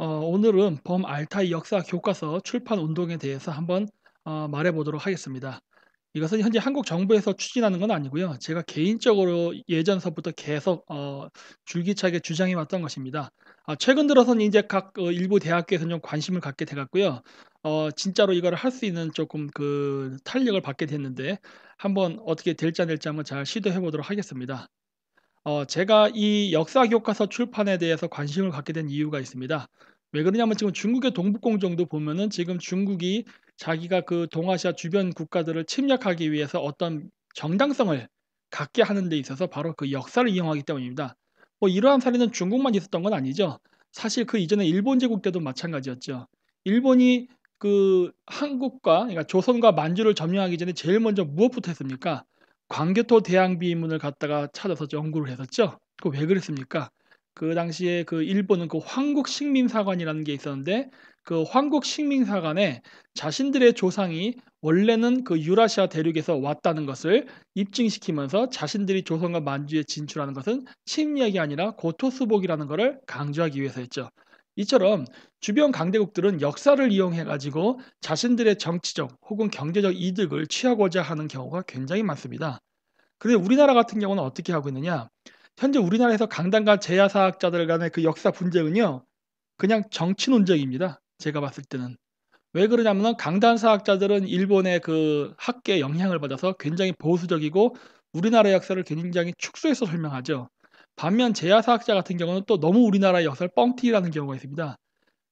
오늘은 범알타이 역사 교과서 출판 운동에 대해서 한번 말해 보도록 하겠습니다. 이것은 현재 한국 정부에서 추진하는 건 아니고요. 제가 개인적으로 예전서부터 계속 줄기차게 주장해 왔던 것입니다. 최근 들어서는 이제 각 일부 대학교에서 좀 관심을 갖게 돼 갖고요. 진짜로 이거를 할 수 있는 조금 그 탄력을 받게 됐는데 한번 어떻게 될지 안 될지 한번 잘 시도해 보도록 하겠습니다. 제가 이 역사 교과서 출판에 대해서 관심을 갖게 된 이유가 있습니다. 왜 그러냐면 지금 중국의 동북공정도 보면은 지금 중국이 자기가 그 동아시아 주변 국가들을 침략하기 위해서 어떤 정당성을 갖게 하는 데 있어서 바로 그 역사를 이용하기 때문입니다. 뭐 이러한 사례는 중국만 있었던 건 아니죠. 사실 그 이전에 일본 제국 때도 마찬가지였죠. 일본이 그 한국과 그러니까 조선과 만주를 점령하기 전에 제일 먼저 무엇부터 했습니까? 광개토 대항비문을 갖다가 찾아서 연구를 했었죠. 그 왜 그랬습니까? 그 당시에 그 일본은 그 황국식민사관이라는 게 있었는데 그 황국식민사관에 자신들의 조상이 원래는 그 유라시아 대륙에서 왔다는 것을 입증시키면서 자신들이 조선과 만주에 진출하는 것은 침략이 아니라 고토수복이라는 것을 강조하기 위해서였죠. 이처럼 주변 강대국들은 역사를 이용해 가지고 자신들의 정치적 혹은 경제적 이득을 취하고자 하는 경우가 굉장히 많습니다. 근데 우리나라 같은 경우는 어떻게 하고 있느냐? 현재 우리나라에서 강단과 재야사학자들 간의 그 역사 분쟁은요. 그냥 정치 논쟁입니다. 제가 봤을 때는. 왜 그러냐면은 강단사학자들은 일본의 그 학계의 영향을 받아서 굉장히 보수적이고 우리나라 역사를 굉장히 축소해서 설명하죠. 반면 재야사학자 같은 경우는 또 너무 우리나라의 역사를 뻥튀기라는 경우가 있습니다.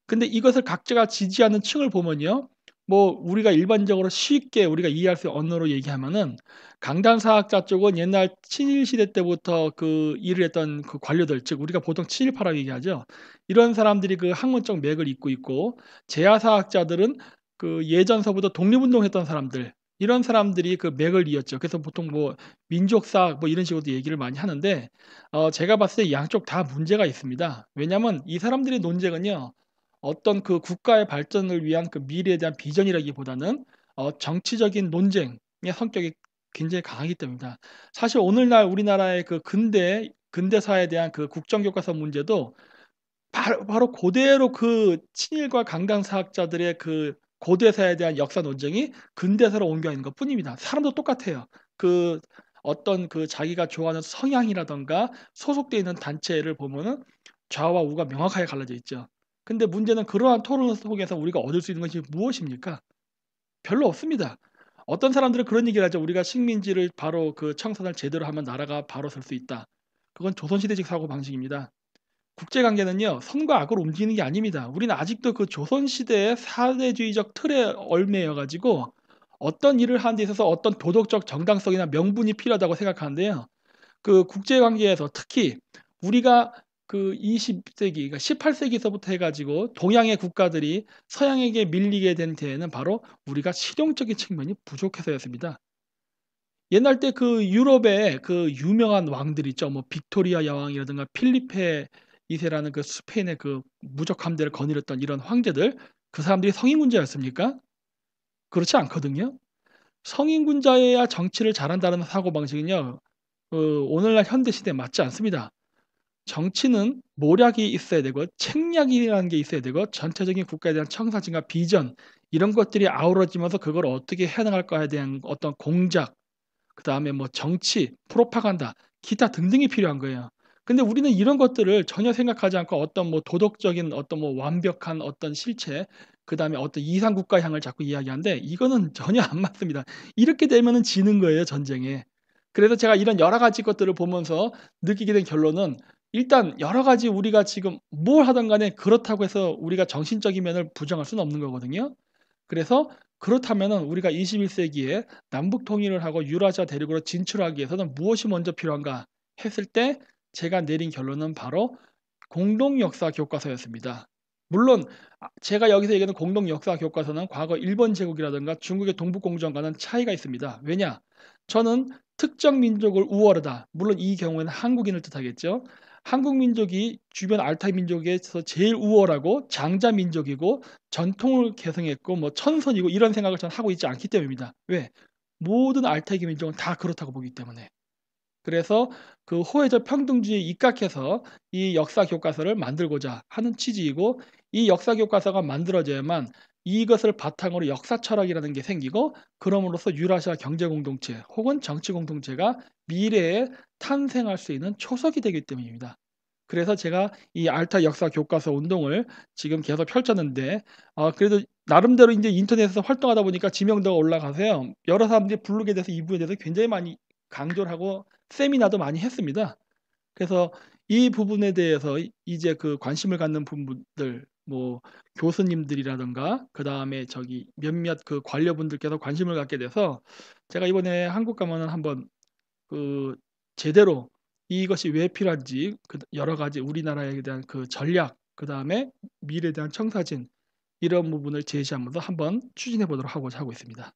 근데 이것을 각자가 지지하는 층을 보면요. 뭐 우리가 일반적으로 쉽게 우리가 이해할 수 있는 언어로 얘기하면은 강단사학자 쪽은 옛날 친일 시대 때부터 그 일을 했던 그 관료들 즉 우리가 보통 친일파라고 얘기하죠. 이런 사람들이 그 학문적 맥을 잇고 있고 재야사학자들은 그 예전서부터 독립운동했던 사람들 이런 사람들이 그 맥을 이었죠. 그래서 보통 뭐 민족사 뭐 이런 식으로도 얘기를 많이 하는데 제가 봤을 때 양쪽 다 문제가 있습니다. 왜냐하면 이 사람들의 논쟁은요. 어떤 그 국가의 발전을 위한 그 미래에 대한 비전이라기보다는 정치적인 논쟁의 성격이 굉장히 강하기 때문입니다. 사실 오늘날 우리나라의 그 근대사에 대한 그 국정교과서 문제도 바로 고대로 그 친일과 강강사학자들의 그 고대사에 대한 역사 논쟁이 근대사로 옮겨 있는 것뿐입니다. 사람도 똑같아요. 그 어떤 그 자기가 좋아하는 성향이라든가 소속돼 있는 단체를 보면은 좌와 우가 명확하게 갈라져 있죠. 근데 문제는 그러한 토론 속에서 우리가 얻을 수 있는 것이 무엇입니까? 별로 없습니다. 어떤 사람들은 그런 얘기를 하죠. "우리가 식민지를 바로 그 청산을 제대로 하면 나라가 바로 설 수 있다." 그건 조선시대식 사고방식입니다. 국제 관계는요. 선과 악으로 움직이는 게 아닙니다. 우리는 아직도 그 조선 시대의 사대주의적 틀에 얽매여 가지고 어떤 일을 하는 데 있어서 어떤 도덕적 정당성이나 명분이 필요하다고 생각하는데요. 그 국제 관계에서 특히 우리가 그 20 세기 그러니까 18 세기서부터 해 가지고 동양의 국가들이 서양에게 밀리게 된 데에는 바로 우리가 실용적인 측면이 부족해서였습니다. 옛날 때 그 유럽의 그 유명한 왕들 있죠. 뭐 빅토리아 여왕이라든가 필리페 2 세라는 그 스페인의 그 무적 함대를 거느렸던 이런 황제들 그 사람들이 성인군자였습니까? 그렇지 않거든요. 성인군자여야 정치를 잘한다는 사고방식은요. 오늘날 현대 시대에 맞지 않습니다. 정치는 모략이 있어야 되고 책략이라는 게 있어야 되고 전체적인 국가에 대한 청사진과 비전 이런 것들이 아우러지면서 그걸 어떻게 해 나갈까에 대한 어떤 공작 그다음에 뭐 정치, 프로파간다, 기타 등등이 필요한 거예요. 근데 우리는 이런 것들을 전혀 생각하지 않고 어떤 뭐 도덕적인 어떤 뭐 완벽한 어떤 실체, 그다음에 어떤 이상 국가향을 자꾸 이야기하는데 이거는 전혀 안 맞습니다. 이렇게 되면은 지는 거예요, 전쟁에. 그래서 제가 이런 여러 가지 것들을 보면서 느끼게 된 결론은 일단 여러 가지 우리가 지금 뭘 하든 간에 그렇다고 해서 우리가 정신적인 면을 부정할 수는 없는 거거든요. 그래서 그렇다면은 우리가 21 세기에 남북 통일을 하고 유라시아 대륙으로 진출하기 위해서는 무엇이 먼저 필요한가 했을 때 제가 내린 결론은 바로 공동 역사 교과서였습니다. 물론 제가 여기서 얘기하는 공동 역사 교과서는 과거 일본 제국이라든가 중국의 동북공정과는 차이가 있습니다. 왜냐? 저는 특정 민족을 우월하다. 물론 이 경우에는 한국인을 뜻하겠죠. 한국 민족이 주변 알타이 민족에서 제일 우월하고 장자 민족이고 전통을 계승했고 뭐 천선이고 이런 생각을 저는 하고 있지 않기 때문입니다. 왜? 모든 알타이 민족은 다 그렇다고 보기 때문에. 그래서 그 호혜적 평등주의에 입각해서 이 역사 교과서를 만들고자 하는 취지이고, 이 역사 교과서가 만들어져야만 이것을 바탕으로 역사 철학이라는 게 생기고, 그럼으로써 유라시아 경제 공동체 혹은 정치 공동체가 미래에 탄생할 수 있는 초석이 되기 때문입니다. 그래서 제가 이 알타 역사 교과서 운동을 지금 계속 펼쳤는데, 그래도 나름대로 이제 인터넷에서 활동하다 보니까 지명도가 올라가서요, 여러 사람들이 블로그에 대해서 이 부분에 대해서 굉장히 많이 강조를 하고 세미나도 많이 했습니다. 그래서 이 부분에 대해서 이제 그 관심을 갖는 분들, 뭐 교수님들이라든가 그다음에 저기 몇몇 그 관료분들께서 관심을 갖게 돼서, 제가 이번에 한국 가면은 한번 그 제대로 이것이 왜 필요한지, 그 여러 가지 우리나라에 대한 그 전략, 그다음에 미래에 대한 청사진, 이런 부분을 제시하면서 한번 추진해 보도록 하고 있습니다.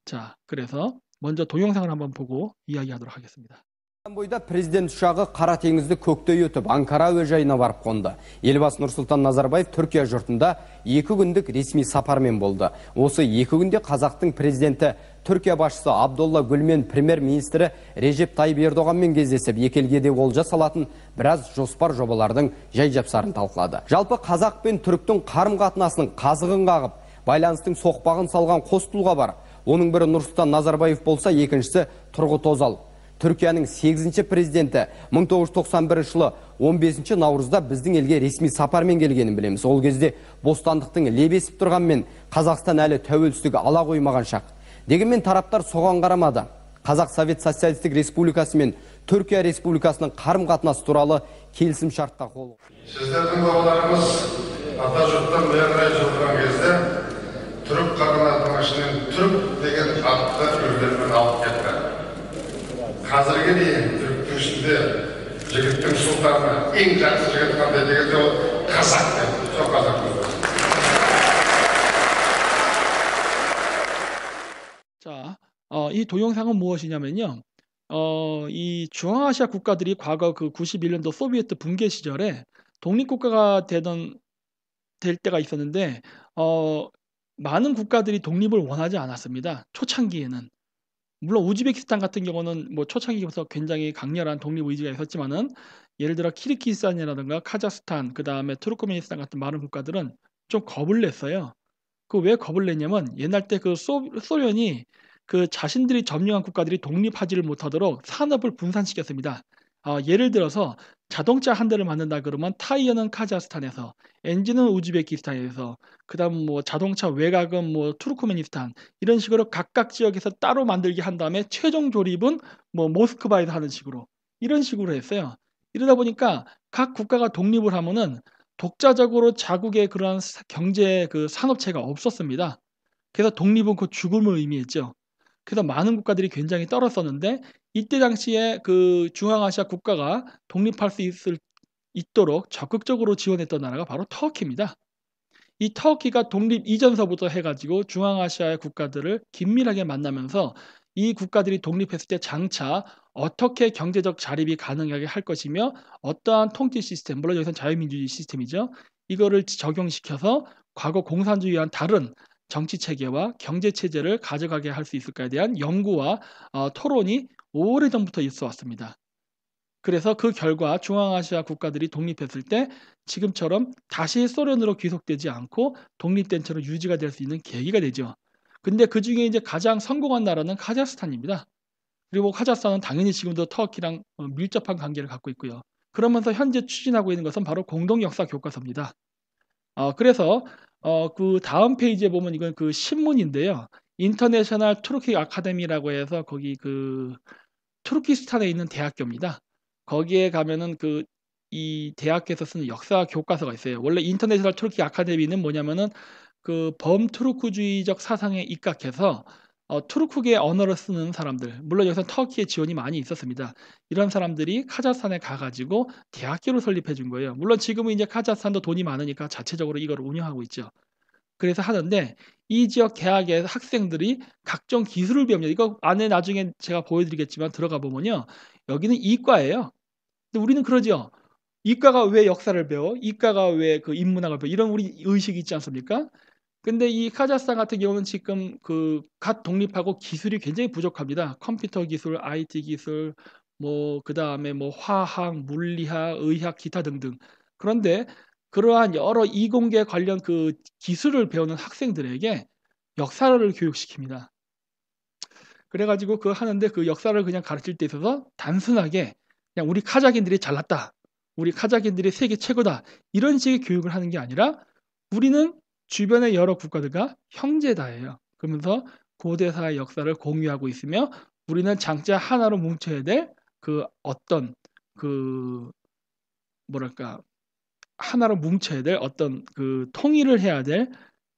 자, 그래서 먼저 동영상을 한번 보고 이야기하도록 하겠습니다. Бойда президент ұшағы Қара теңізді көктей өтіп, Анкара әуежайына барып қонды. Елбасы Нұрсұлтан Назарбаев Түркия жұртында 2 күндік ресми сапармен болды. Осы 2 күнде қазақтың президенті Түркия басшысы Абдолла Гүлмен премьер-министрі Режеп Тайып Ердоғанмен кездесіп, екі елге де олжа салатын біраз жоспар жобалардың жай-жапсарын талқылады. Жалпы қазақ пен түріктің қарым-қатынасының қазығын қағып, байланыстың соқпағын салған қос тұлға бар. Оның бірі Нұрсұлтан Назарбаев болса, екіншісі Тұрғыт Озал. Түркияның 8-ші президенті 1991 жылы 15 наурызда біздің елге ресми сапармен келгенін білеміз. Ол кезде бостандықтың лебесіп тұрғанмен Қазақстан әлі тәуелсіздігі ала қоймаған шақ. Дегенмен тараптар соған қарамады. Қазақ Совет Социалистік Республикасы мен Түркия Республикасының қарым-қатынасы туралы келісім шартқа қол. Сіздердің бабаларымыз ата жұрттан бері жылдырған кезде түрік қағанатының ішінен түрік деген атты өздерімен алып кетті. Қазірге дейін түріктің ішінде жігіттің сұлтаны ең жақсы жігіт қандай дегенде ол қазақ дейді. Сол қазақ сөзі. 자, 이 동영상은 무엇이냐면요. 이 중앙아시아 국가들이 과거 그 91년도 소비에트 붕괴 시절에 독립국가가 될 때가 있었는데, 많은 국가들이 독립을 원하지 않았습니다. 초창기에는. 물론 우즈베키스탄 같은 경우는 뭐 초창기부터 굉장히 강렬한 독립 의지가 있었지만은, 예를 들어 키르기스탄이라든가 카자흐스탄, 그다음에 투르크메니스탄 같은 많은 국가들은 좀 겁을 냈어요. 그 왜 겁을 냈냐면, 옛날 때 그 소련이 그 자신들이 점령한 국가들이 독립하지를 못하도록 산업을 분산시켰습니다. 예를 들어서 자동차 한 대를 만든다 그러면 타이어는 카자흐스탄에서, 엔진은 우즈베키스탄에서, 그다음 뭐 자동차 외곽은 뭐 투르크메니스탄, 이런 식으로 각각 지역에서 따로 만들게 한 다음에 최종 조립은 뭐 모스크바에서 하는 식으로, 이런 식으로 했어요. 이러다 보니까 각 국가가 독립을 하면은 독자적으로 자국의 그러한 경제 그 산업체가 없었습니다. 그래서 독립은 그 죽음을 의미했죠. 그래서 많은 국가들이 굉장히 떨었었는데, 이때 당시에 그 중앙아시아 국가가 독립할 수 있도록 적극적으로 지원했던 나라가 바로 터키입니다. 이 터키가 독립 이전서부터 해가지고 중앙아시아의 국가들을 긴밀하게 만나면서 이 국가들이 독립했을 때 장차 어떻게 경제적 자립이 가능하게 할 것이며, 어떠한 통치 시스템, 물론 여기서는 자유민주주의 시스템이죠, 이거를 적용시켜서 과거 공산주의와는 다른 정치 체계와 경제 체제를 가져가게 할 수 있을까에 대한 연구와 토론이 오래전부터 있어 왔습니다. 그래서 그 결과 중앙아시아 국가들이 독립했을 때 지금처럼 다시 소련으로 귀속되지 않고 독립된 채로 유지가 될 수 있는 계기가 되죠. 근데 그 중에 이제 가장 성공한 나라는 카자흐스탄입니다. 그리고 카자흐스탄은 당연히 지금도 터키랑 밀접한 관계를 갖고 있고요. 그러면서 현재 추진하고 있는 것은 바로 공동 역사 교과서입니다. 그래서 그 다음 페이지에 보면 이건 그 신문인데요. 인터내셔널 투르키 아카데미라고 해서 거기 그 투르키스탄에 있는 대학교입니다. 거기에 가면은 그 이 대학에서 쓰는 역사 교과서가 있어요. 원래 인터내셔널 투르키 아카데미는 뭐냐면은 그 범투르크주의적 사상에 입각해서 투르크계 언어를 쓰는 사람들, 물론 여기서 터키의 지원이 많이 있었습니다. 이런 사람들이 카자흐스탄에 가가지고 대학교를 설립해 준 거예요. 물론 지금은 이제 카자흐스탄도 돈이 많으니까 자체적으로 이걸 운영하고 있죠. 그래서 하는데, 이 지역 대학의 학생들이 각종 기술을 배웁니다. 이거 안에 나중에 제가 보여드리겠지만 들어가 보면요, 여기는 이과예요. 근데 우리는 그러죠. 이과가 왜 역사를 배워? 이과가 왜 그 인문학을 배워? 이런 우리 의식이 있지 않습니까? 근데 이 카자흐스탄 같은 경우는 지금 갓 독립하고 기술이 굉장히 부족합니다. 컴퓨터 기술, IT 기술, 뭐 그다음에 뭐 화학, 물리학, 의학, 기타 등등. 그런데 그러한 여러 이공계 관련 기술을 배우는 학생들에게 역사를 교육시킵니다. 그래가지고 하는데 역사를 그냥 가르칠 때 있어서 단순하게 그냥 우리 카자흐인들이 잘났다, 우리 카자흐인들이 세계 최고다, 이런 식의 교육을 하는 게 아니라 우리는 주변의 여러 국가들과 형제다예요. 그러면서 고대사의 역사를 공유하고 있으며 우리는 장자 하나로 뭉쳐야 될 어떤 뭐랄까 하나로 뭉쳐야 될 어떤 통일을 해야 될,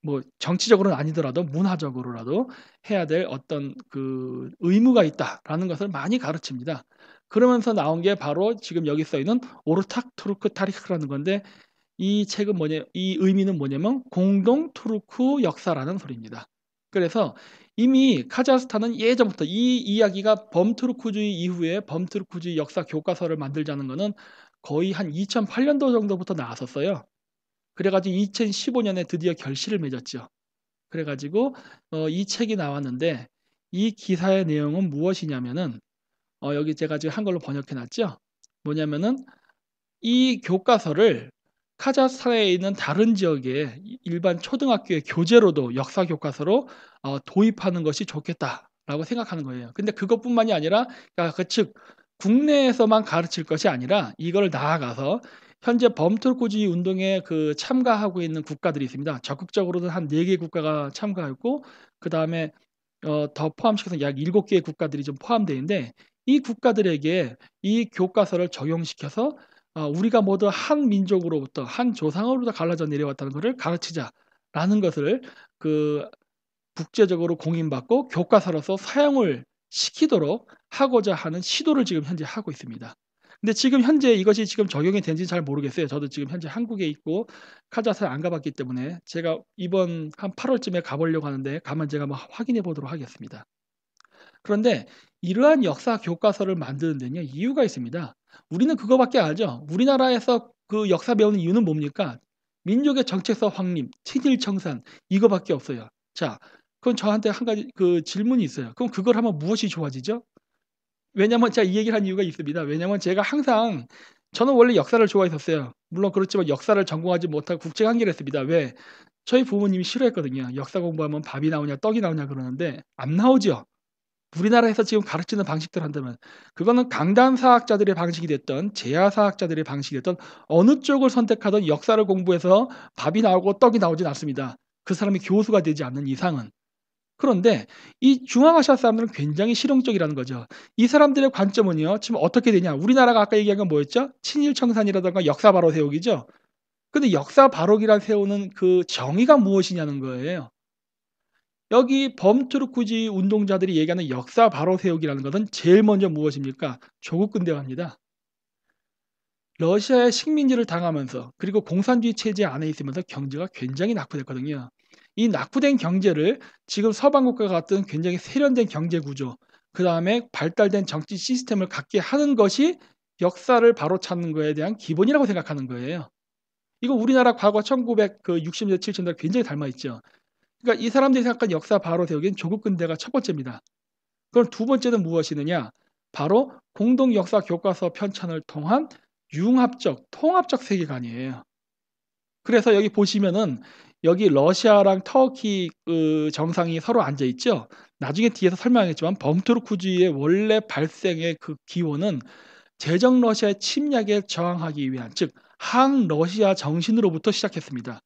뭐 정치적으로는 아니더라도 문화적으로라도 해야 될 어떤 의무가 있다라는 것을 많이 가르칩니다. 그러면서 나온 게 바로 지금 여기 써 있는 오르탁 투르크 타리크라는 건데, 이 책은 이 의미는 뭐냐면 공동 투르크 역사라는 소리입니다. 그래서 이미 카자흐스탄은 예전부터 이 이야기가 범투르크주의 이후에 범투르크주의 역사 교과서를 만들자는 거는 거의 한 2008년도 정도부터 나왔었어요. 그래가지고 2015년에 드디어 결실을 맺었죠. 그래가지고 이 책이 나왔는데, 이 기사의 내용은 무엇이냐면은 여기 제가 지금 한글로 번역해놨죠. 뭐냐면은 이 교과서를 카자흐스탄에 있는 다른 지역의 일반 초등학교의 교재로도 역사 교과서로 도입하는 것이 좋겠다라고 생각하는 거예요. 근데 그것뿐만이 아니라, 그러니까 즉 국내에서만 가르칠 것이 아니라 이걸 나아가서 현재 범투르크주의 운동에 참가하고 있는 국가들이 있습니다. 적극적으로는 한 4개 국가가 참가했고, 그 다음에 더 포함시켜서 약 7개의 국가들이 좀 포함되어 있는데, 이 국가들에게 이 교과서를 적용시켜서 우리가 모두 한 민족으로부터, 한 조상으로부터 갈라져 내려왔다는 것을 가르치자라는 것을 국제적으로 공인받고 교과서로서 사용을 시키도록 하고자 하는 시도를 지금 현재 하고 있습니다. 근데 지금 현재 이것이 지금 적용이 되는지 잘 모르겠어요. 저도 지금 현재 한국에 있고 카자흐스탄 안 가봤기 때문에 제가 이번 한 8월쯤에 가보려고 하는데, 가면 제가 한번 확인해 보도록 하겠습니다. 그런데 이러한 역사 교과서를 만드는 데는 이유가 있습니다. 우리는 그거밖에 안 하죠. 우리나라에서 역사 배우는 이유는 뭡니까? 민족의 정체성 확립, 친일 청산, 이거밖에 없어요. 자, 그럼 저한테 한 가지 질문이 있어요. 그럼 그걸 하면 무엇이 좋아지죠? 왜냐면 제가 이 얘기를 한 이유가 있습니다. 왜냐면 제가 항상, 저는 원래 역사를 좋아했었어요. 물론 그렇지만 역사를 전공하지 못하고 국제 관계를 했습니다. 왜? 저희 부모님이 싫어했거든요. 역사 공부하면 밥이 나오냐 떡이 나오냐 그러는데 안 나오죠. 우리나라에서 지금 가르치는 방식대로 한다면, 그거는 강단사학자들의 방식이 됐던 재야사학자들의 방식이 됐던 어느 쪽을 선택하던 역사를 공부해서 밥이 나오고 떡이 나오진 않습니다. 그 사람이 교수가 되지 않는 이상은. 그런데 이 중앙아시아 사람들은 굉장히 실용적이라는 거죠. 이 사람들의 관점은요, 지금 어떻게 되냐. 우리나라가 아까 얘기한 건 뭐였죠? 친일청산이라든가 역사 바로 세우기죠. 근데 역사 바로기란 세우는 정의가 무엇이냐는 거예요. 여기 범투르크주의 운동자들이 얘기하는 역사 바로 세우기라는 것은 제일 먼저 무엇입니까? 조국 근대화입니다. 러시아의 식민지를 당하면서, 그리고 공산주의 체제 안에 있으면서 경제가 굉장히 낙후됐거든요. 이 낙후된 경제를 지금 서방 국가 같은 굉장히 세련된 경제 구조, 그 다음에 발달된 정치 시스템을 갖게 하는 것이 역사를 바로 찾는 것에 대한 기본이라고 생각하는 거예요. 이거 우리나라 과거 1960년대 70년대 굉장히 닮아 있죠. 그러니까 이 사람들이 생각한 역사 바로 세우기는 조국 근대가 첫 번째입니다. 그럼 두 번째는 무엇이느냐? 바로 공동 역사 교과서 편찬을 통한 융합적, 통합적 세계관이에요. 그래서 여기 보시면은 여기 러시아랑 터키 정상이 서로 앉아 있죠. 나중에 뒤에서 설명하겠지만 범투르크주의의 원래 발생의 기원은 제정 러시아의 침략에 저항하기 위한, 즉 항러시아 정신으로부터 시작했습니다.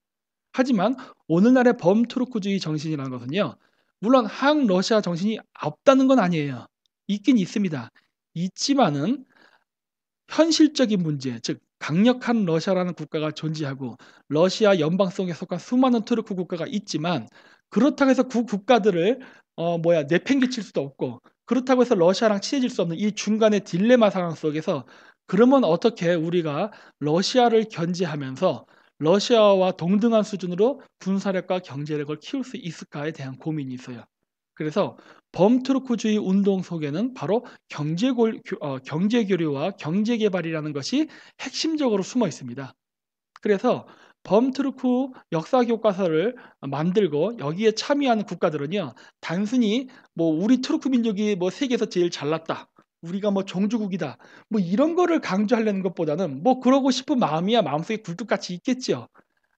하지만 오늘날의 범투르크주의 정신이라는 것은요, 물론 항러시아 정신이 없다는 건 아니에요. 있긴 있습니다. 있지만은 현실적인 문제, 즉 강력한 러시아라는 국가가 존재하고 러시아 연방성에 속한 수많은 투르크 국가가 있지만, 그렇다고 해서 그 국가들을 내팽개칠 수도 없고, 그렇다고 해서 러시아랑 친해질 수 없는 이 중간의 딜레마 상황 속에서, 그러면 어떻게 우리가 러시아를 견제하면서 러시아와 동등한 수준으로 군사력과 경제력을 키울 수 있을까에 대한 고민이 있어요. 그래서 범투르크주의 운동 속에는 바로 경제 교류와 경제 개발이라는 것이 핵심적으로 숨어 있습니다. 그래서 범트루크 역사 교과서를 만들고 여기에 참여하는 국가들은요, 단순히 뭐 우리 트루크 민족이 뭐 세계에서 제일 잘났다, 우리가 뭐 종주국이다, 뭐 이런 거를 강조하려는 것보다는 뭐 그러고 싶은 마음이야 마음속에 굴뚝같이 있겠지요.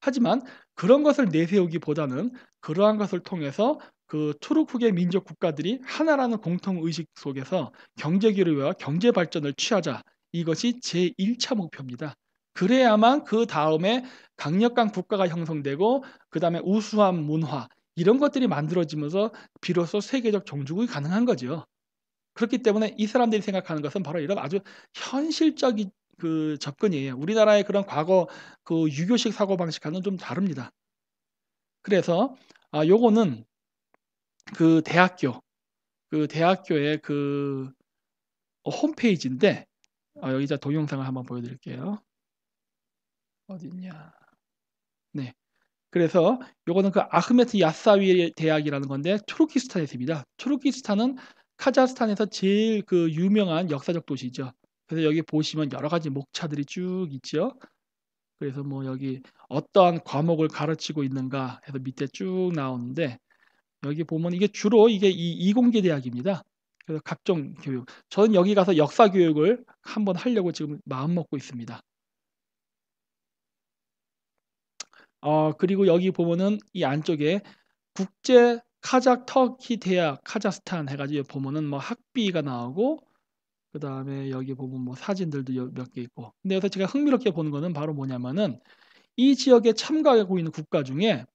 하지만 그런 것을 내세우기보다는 그러한 것을 통해서 그 투르크계 민족 국가들이 하나라는 공통 의식 속에서 경제 교류와 경제 발전을 취하자. 이것이 제1차 목표입니다. 그래야만 그 다음에 강력한 국가가 형성되고 그 다음에 우수한 문화 이런 것들이 만들어지면서 비로소 세계적 종주국이 가능한 거죠. 그렇기 때문에 이 사람들이 생각하는 것은 바로 이런 아주 현실적인 그 접근이에요. 우리나라의 그런 과거 그 유교식 사고방식과는 좀 다릅니다. 그래서 요거는 그 대학교의 그 홈페이지인데 여기 자 동영상을 한번 보여드릴게요. 어딨냐? 네. 그래서 요거는 그 아흐메트 야사위 대학이라는 건데 투르키스탄에 있습니다. 투르키스탄은 카자흐스탄에서 제일 그 유명한 역사적 도시죠. 그래서 여기 보시면 여러 가지 목차들이 쭉 있죠. 그래서 뭐 여기 어떠한 과목을 가르치고 있는가 해서 밑에 쭉 나오는데 여기 보면 이게 주로 이게 이 이공계 대학입니다. 그래서 각종 교육. 저는 여기 가서 역사 교육을 한번 하려고 지금 마음 먹고 있습니다. 그리고 여기 보면은 이 안쪽에 국제 카작 터키 대학 카자흐스탄 해가지고 보면은 뭐 학비가 나오고 그 다음에 여기 보면 뭐 사진들도 몇 개 있고. 근데 여기서 제가 흥미롭게 보는 거는 바로 뭐냐면은 이 지역에 참가하고 있는 국가 중에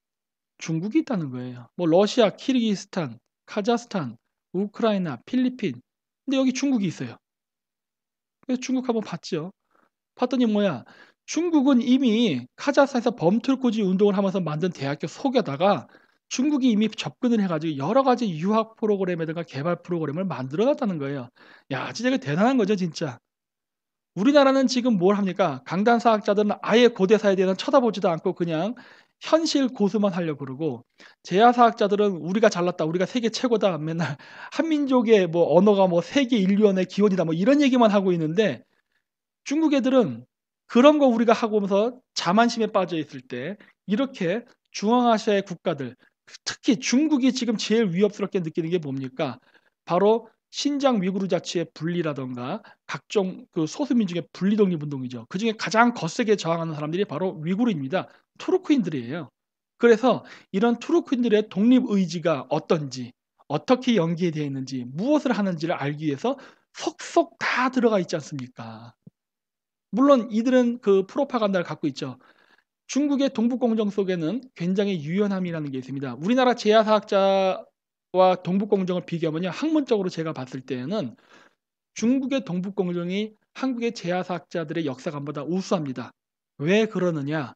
중국이 있다는 거예요. 뭐 러시아, 키르기스탄, 카자흐스탄, 우크라이나, 필리핀. 근데 여기 중국이 있어요. 그래서 중국 한번 봤죠. 봤더니 뭐야? 중국은 이미 카자흐스탄에서 범turku지 운동을 하면서 만든 대학교 속에다가 중국이 이미 접근을 해가지고 여러 가지 유학 프로그램이든가 개발 프로그램을 만들어 놨다는 거예요. 야, 진짜 이거 대단한 거죠, 진짜. 우리나라는 지금 뭘 합니까? 강단사학자들은 아예 고대사에 대해서 쳐다보지도 않고 그냥 현실 고수만 하려고 그러고 재야사학자들은 우리가 잘났다, 우리가 세계 최고다, 맨날 한민족의 뭐 언어가 뭐 세계 인류언의 기원이다, 뭐 이런 얘기만 하고 있는데 중국 애들은 그런 거 우리가 하고 오면서 자만심에 빠져 있을 때 이렇게 중앙아시아의 국가들, 특히 중국이 지금 제일 위협스럽게 느끼는 게 뭡니까? 바로 신장 위구르 자치의 분리라던가 각종 그 소수민족의 분리 독립운동이죠. 그중에 가장 거세게 저항하는 사람들이 바로 위구르입니다. 투르크인들이에요. 그래서 이런 투르크인들의 독립 의지가 어떤지, 어떻게 연계되어 있는지, 무엇을 하는지를 알기 위해서 속속 다 들어가 있지 않습니까? 물론 이들은 그 프로파간다를 갖고 있죠. 중국의 동북공정 속에는 굉장히 유연함이라는 게 있습니다. 우리나라 제야사학자와 동북공정을 비교하면요, 학문적으로 제가 봤을 때에는 중국의 동북공정이 한국의 제야사학자들의 역사관보다 우수합니다. 왜 그러느냐?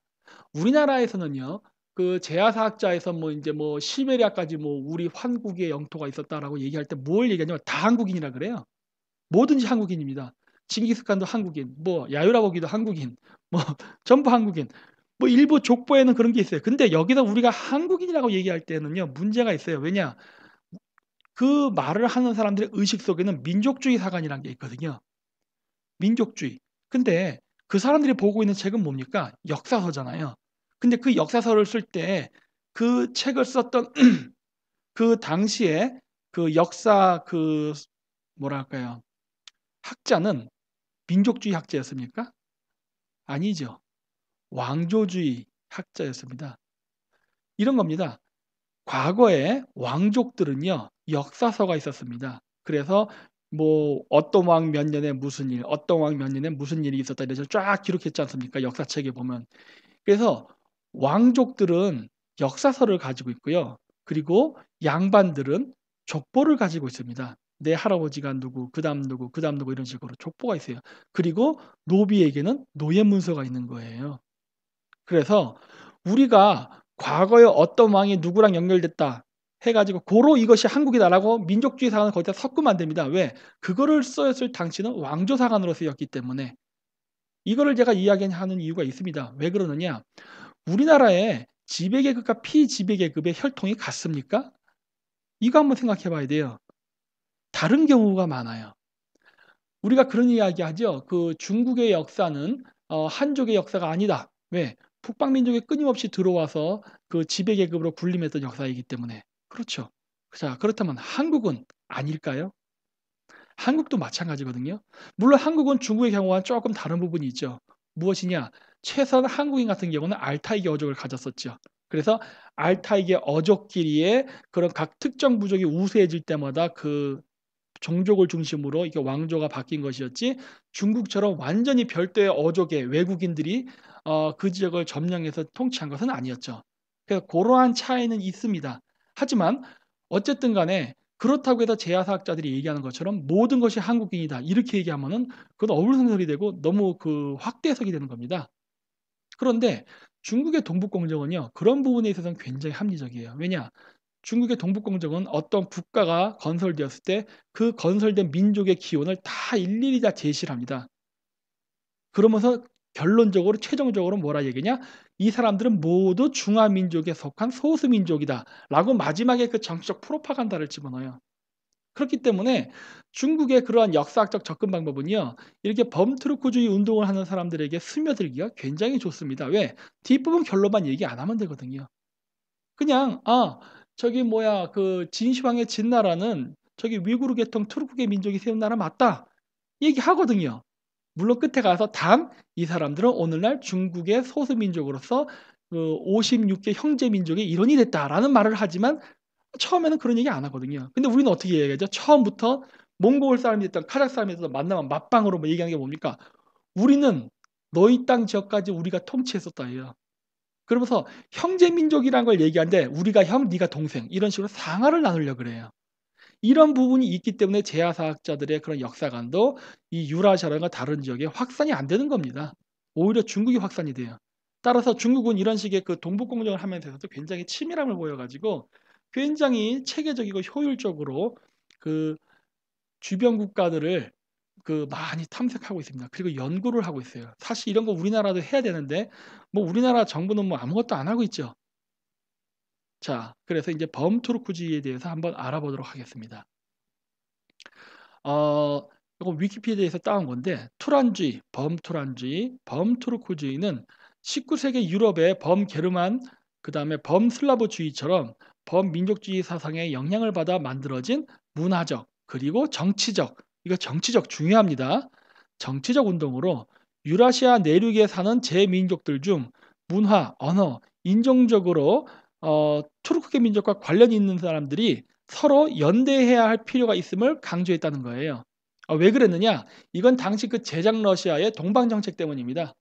우리나라에서는요, 그 제야사학자에서 뭐 이제 뭐 시베리아까지 뭐 우리 환국의 영토가 있었다라고 얘기할 때 뭘 얘기하냐면 다 한국인이라 그래요. 뭐든지 한국인입니다. 징기스칸도 한국인, 뭐 야유라보기도 한국인, 뭐 전부 한국인. 뭐 일부 족보에는 그런 게 있어요. 근데 여기서 우리가 한국인이라고 얘기할 때는요, 문제가 있어요. 왜냐? 그 말을 하는 사람들의 의식 속에는 민족주의 사관이라는 게 있거든요. 민족주의. 근데 그 사람들이 보고 있는 책은 뭡니까? 역사서잖아요. 근데 그 역사서를 쓸 때 그 책을 썼던 그 당시에 그 역사 그 뭐랄까요? 학자는 민족주의 학자였습니까? 아니죠. 왕조주의 학자였습니다. 이런 겁니다. 과거에 왕족들은요, 역사서가 있었습니다. 그래서 뭐 어떤 왕 몇 년에 무슨 일, 어떤 왕 몇 년에 무슨 일이 있었다 이래서 쫙 기록했지 않습니까? 역사책에 보면. 그래서 왕족들은 역사서를 가지고 있고요. 그리고 양반들은 족보를 가지고 있습니다. 내 할아버지가 누구, 그다음 누구, 그다음 누구 이런 식으로 족보가 있어요. 그리고 노비에게는 노예문서가 있는 거예요. 그래서 우리가 과거에 어떤 왕이 누구랑 연결됐다 해가지고 고로 이것이 한국이다라고 민족주의 사관을 거기다 섞으면 안 됩니다. 왜? 그거를 쓰였을 당시는 왕조사관으로 쓰였기 때문에 이거를 제가 이야기하는 이유가 있습니다. 왜 그러느냐? 우리나라의 지배계급과 피지배계급의 혈통이 같습니까? 이거 한번 생각해 봐야 돼요. 다른 경우가 많아요. 우리가 그런 이야기 하죠. 그 중국의 역사는 한족의 역사가 아니다. 왜? 북방민족이 끊임없이 들어와서 그 지배계급으로 군림했던 역사이기 때문에. 그렇죠. 자, 그렇다면 한국은 아닐까요? 한국도 마찬가지거든요. 물론 한국은 중국의 경우와는 조금 다른 부분이 있죠. 무엇이냐? 최소한 한국인 같은 경우는 알타이계 어족을 가졌었죠. 그래서 알타이계 어족끼리의 그런 각 특정 부족이 우세해질 때마다 그 종족을 중심으로 이게 왕조가 바뀐 것이었지, 중국처럼 완전히 별도의 어족의 외국인들이 그 지역을 점령해서 통치한 것은 아니었죠. 그래서 그러한 차이는 있습니다. 하지만 어쨌든 간에 그렇다고 해서 제야사학자들이 얘기하는 것처럼 모든 것이 한국인이다 이렇게 얘기하면은 그건 어불성설이 되고 너무 그 확대 해석이 되는 겁니다. 그런데 중국의 동북공정은요, 그런 부분에 있어서는 굉장히 합리적이에요. 왜냐? 중국의 동북공정은 어떤 국가가 건설되었을 때 그 건설된 민족의 기원을 다 일일이 다 제시를 합니다. 그러면서 결론적으로 최종적으로 뭐라 얘기냐? 이 사람들은 모두 중화민족에 속한 소수민족이다라고 마지막에 그 정치적 프로파간다를 집어넣어요. 그렇기 때문에 중국의 그러한 역사학적 접근 방법은요, 이렇게 범트루크주의 운동을 하는 사람들에게 스며들기가 굉장히 좋습니다. 왜? 뒷부분 결론만 얘기 안 하면 되거든요. 그냥 저기 뭐야 그 진시황의 진나라는 저기 위구르 계통 투르크계 민족이 세운 나라 맞다 얘기하거든요. 물론 끝에 가서 단 이 사람들은 오늘날 중국의 소수 민족으로서 그 56개 형제 민족의 일원이 됐다라는 말을 하지만 처음에는 그런 얘기 안 하거든요. 근데 우리는 어떻게 얘기하죠? 처음부터 몽골 사람이 됐든 카자흐 사람이 됐든 만나면 맞방으로 뭐 얘기하는 게 뭡니까? 우리는 너희 땅 지역까지 우리가 통치했었다예요. 그러면서 형제 민족이라는 걸 얘기하는데 우리가 형, 네가 동생 이런 식으로 상하를 나누려고 그래요. 이런 부분이 있기 때문에 제야사학자들의 그런 역사관도 이 유라시아라든가 다른 지역에 확산이 안 되는 겁니다. 오히려 중국이 확산이 돼요. 따라서 중국은 이런 식의 그 동북공정을 하면서도 굉장히 치밀함을 보여가지고 굉장히 체계적이고 효율적으로 그 주변 국가들을 그 많이 탐색하고 있습니다. 그리고 연구를 하고 있어요. 사실 이런 거 우리나라도 해야 되는데 뭐 우리나라 정부는 뭐 아무것도 안 하고 있죠. 자, 그래서 이제 범투르크주의에 대해서 한번 알아보도록 하겠습니다. 이거 위키피디아에서 따온 건데 투란주의, 범투란주의, 범투르크주의는 19세기 유럽의 범게르만 그다음에 범슬라브주의처럼 범민족주의 사상의 영향을 받아 만들어진 문화적 그리고 정치적, 이거 정치적 중요합니다. 정치적 운동으로 유라시아 내륙에 사는 제민족들 중 문화, 언어, 인종적으로 투르크계 민족과 관련이 있는 사람들이 서로 연대해야 할 필요가 있음을 강조했다는 거예요. 왜 그랬느냐? 이건 당시 그 제장 러시아의 동방 정책 때문입니다.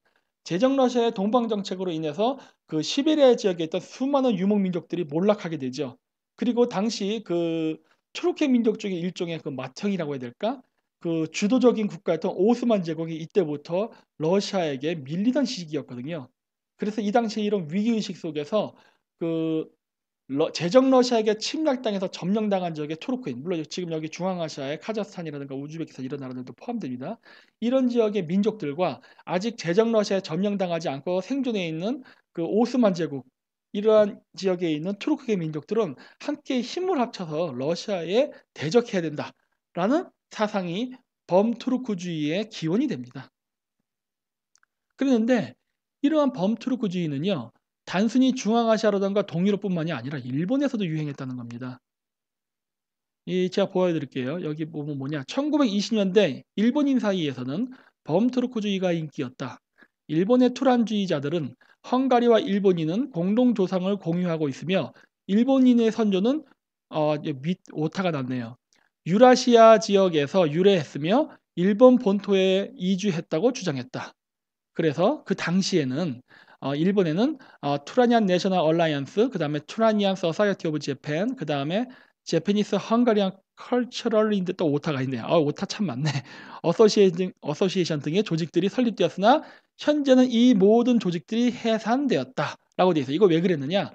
제장 러시아의 동방 정책으로 인해서 그 시베리아 지역에 있던 수많은 유목 민족들이 몰락하게 되죠. 그리고 당시 그 투르크 민족 중에 일종의 그 맏형이라고 해야 될까? 그 주도적인 국가였던 오스만 제국이 이때부터 러시아에게 밀리던 시기였거든요. 그래서 이 당시에 이런 위기의식 속에서 그 제정 러시아에게 침략당해서 점령당한 지역의 투르크인, 물론 지금 여기 중앙아시아의 카자흐스탄이라든가 우즈베키스탄 이런 나라들도 포함됩니다. 이런 지역의 민족들과 아직 제정 러시아에 점령당하지 않고 생존해 있는 그 오스만 제국, 이러한 지역에 있는 투르크계 민족들은 함께 힘을 합쳐서 러시아에 대적해야 된다라는 사상이 범투르크주의의 기원이 됩니다. 그런데 이러한 범투르크주의는요, 단순히 중앙아시아라든가 동유럽뿐만이 아니라 일본에서도 유행했다는 겁니다. 제가 보여드릴게요. 여기 보면 뭐냐, 1920년대 일본인 사이에서는 범투르크주의가 인기였다. 일본의 투란주의자들은 헝가리와 일본인은 공동 조상을 공유하고 있으며 일본인의 선조는 밑 오타가 났네요. 유라시아 지역에서 유래했으며 일본 본토에 이주했다고 주장했다. 그래서 그 당시에는 일본에는 투라니안 내셔널 얼라이언스, 그다음에 투라니안 소사이어티 오브 재팬, 그다음에 제페니스 헝가리안 컬처럴인데 또 오타가 있네요. 오타 참 많네. 어소시에이션 등의 조직들이 설립되었으나 현재는 이 모든 조직들이 해산되었다라고 되어 있어요. 이거 왜 그랬느냐?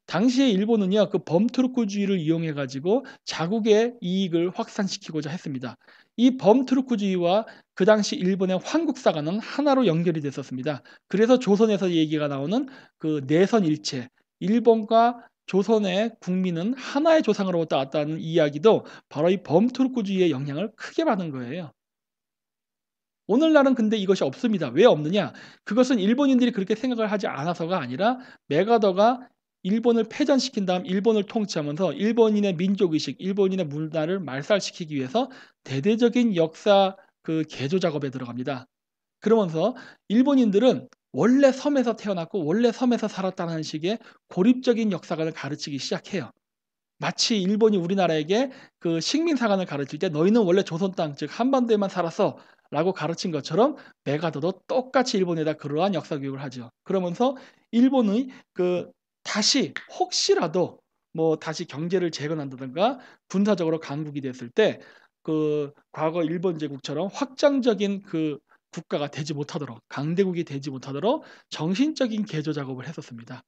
당시에 일본은요, 그 범투르크주의를 이용해 가지고 자국의 이익을 확산시키고자 했습니다. 이 범투르크주의와 그 당시 일본의 황국사가는 하나로 연결이 됐었습니다. 그래서 조선에서 얘기가 나오는 그 내선 일체, 일본과 조선의 국민은 하나의 조상으로부터 왔다는 이야기도 바로 이 범투르크주의의 영향을 크게 받은 거예요. 오늘날은 근데 이것이 없습니다. 왜 없느냐? 그것은 일본인들이 그렇게 생각을 하지 않아서가 아니라 메가더가 일본을 패전시킨 다음 일본을 통치하면서 일본인의 민족의식, 일본인의 문화를 말살시키기 위해서 대대적인 역사 개조 작업에 들어갑니다. 그러면서 일본인들은 원래 섬에서 태어났고 원래 섬에서 살았다는 식의 고립적인 역사관을 가르치기 시작해요. 마치 일본이 우리나라에게 식민사관을 가르칠 때 너희는 원래 조선 땅, 즉 한반도에만 살았어 라고 가르친 것처럼 메가더도 똑같이 일본에다 그러한 역사 교육을 하죠. 그러면서 일본의 다시 혹시라도 다시 경제를 재건한다든가 군사적으로 강국이 됐을 때 과거 일본 제국처럼 확장적인 국가가 되지 못하도록, 강대국이 되지 못하도록 정신적인 개조 작업을 했었습니다.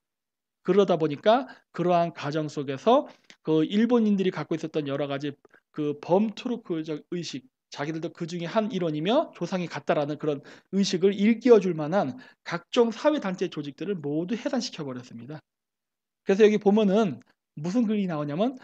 그러다 보니까 그러한 과정 속에서 일본인들이 갖고 있었던 여러 가지 범투르크적 의식, 자기들도 그 중에 한 일원이며 조상이 같다라는 그런 의식을 일깨워줄 만한 각종 사회단체 조직들을 모두 해산시켜 버렸습니다. 그래서 여기 보면은 무슨 글이 나오냐면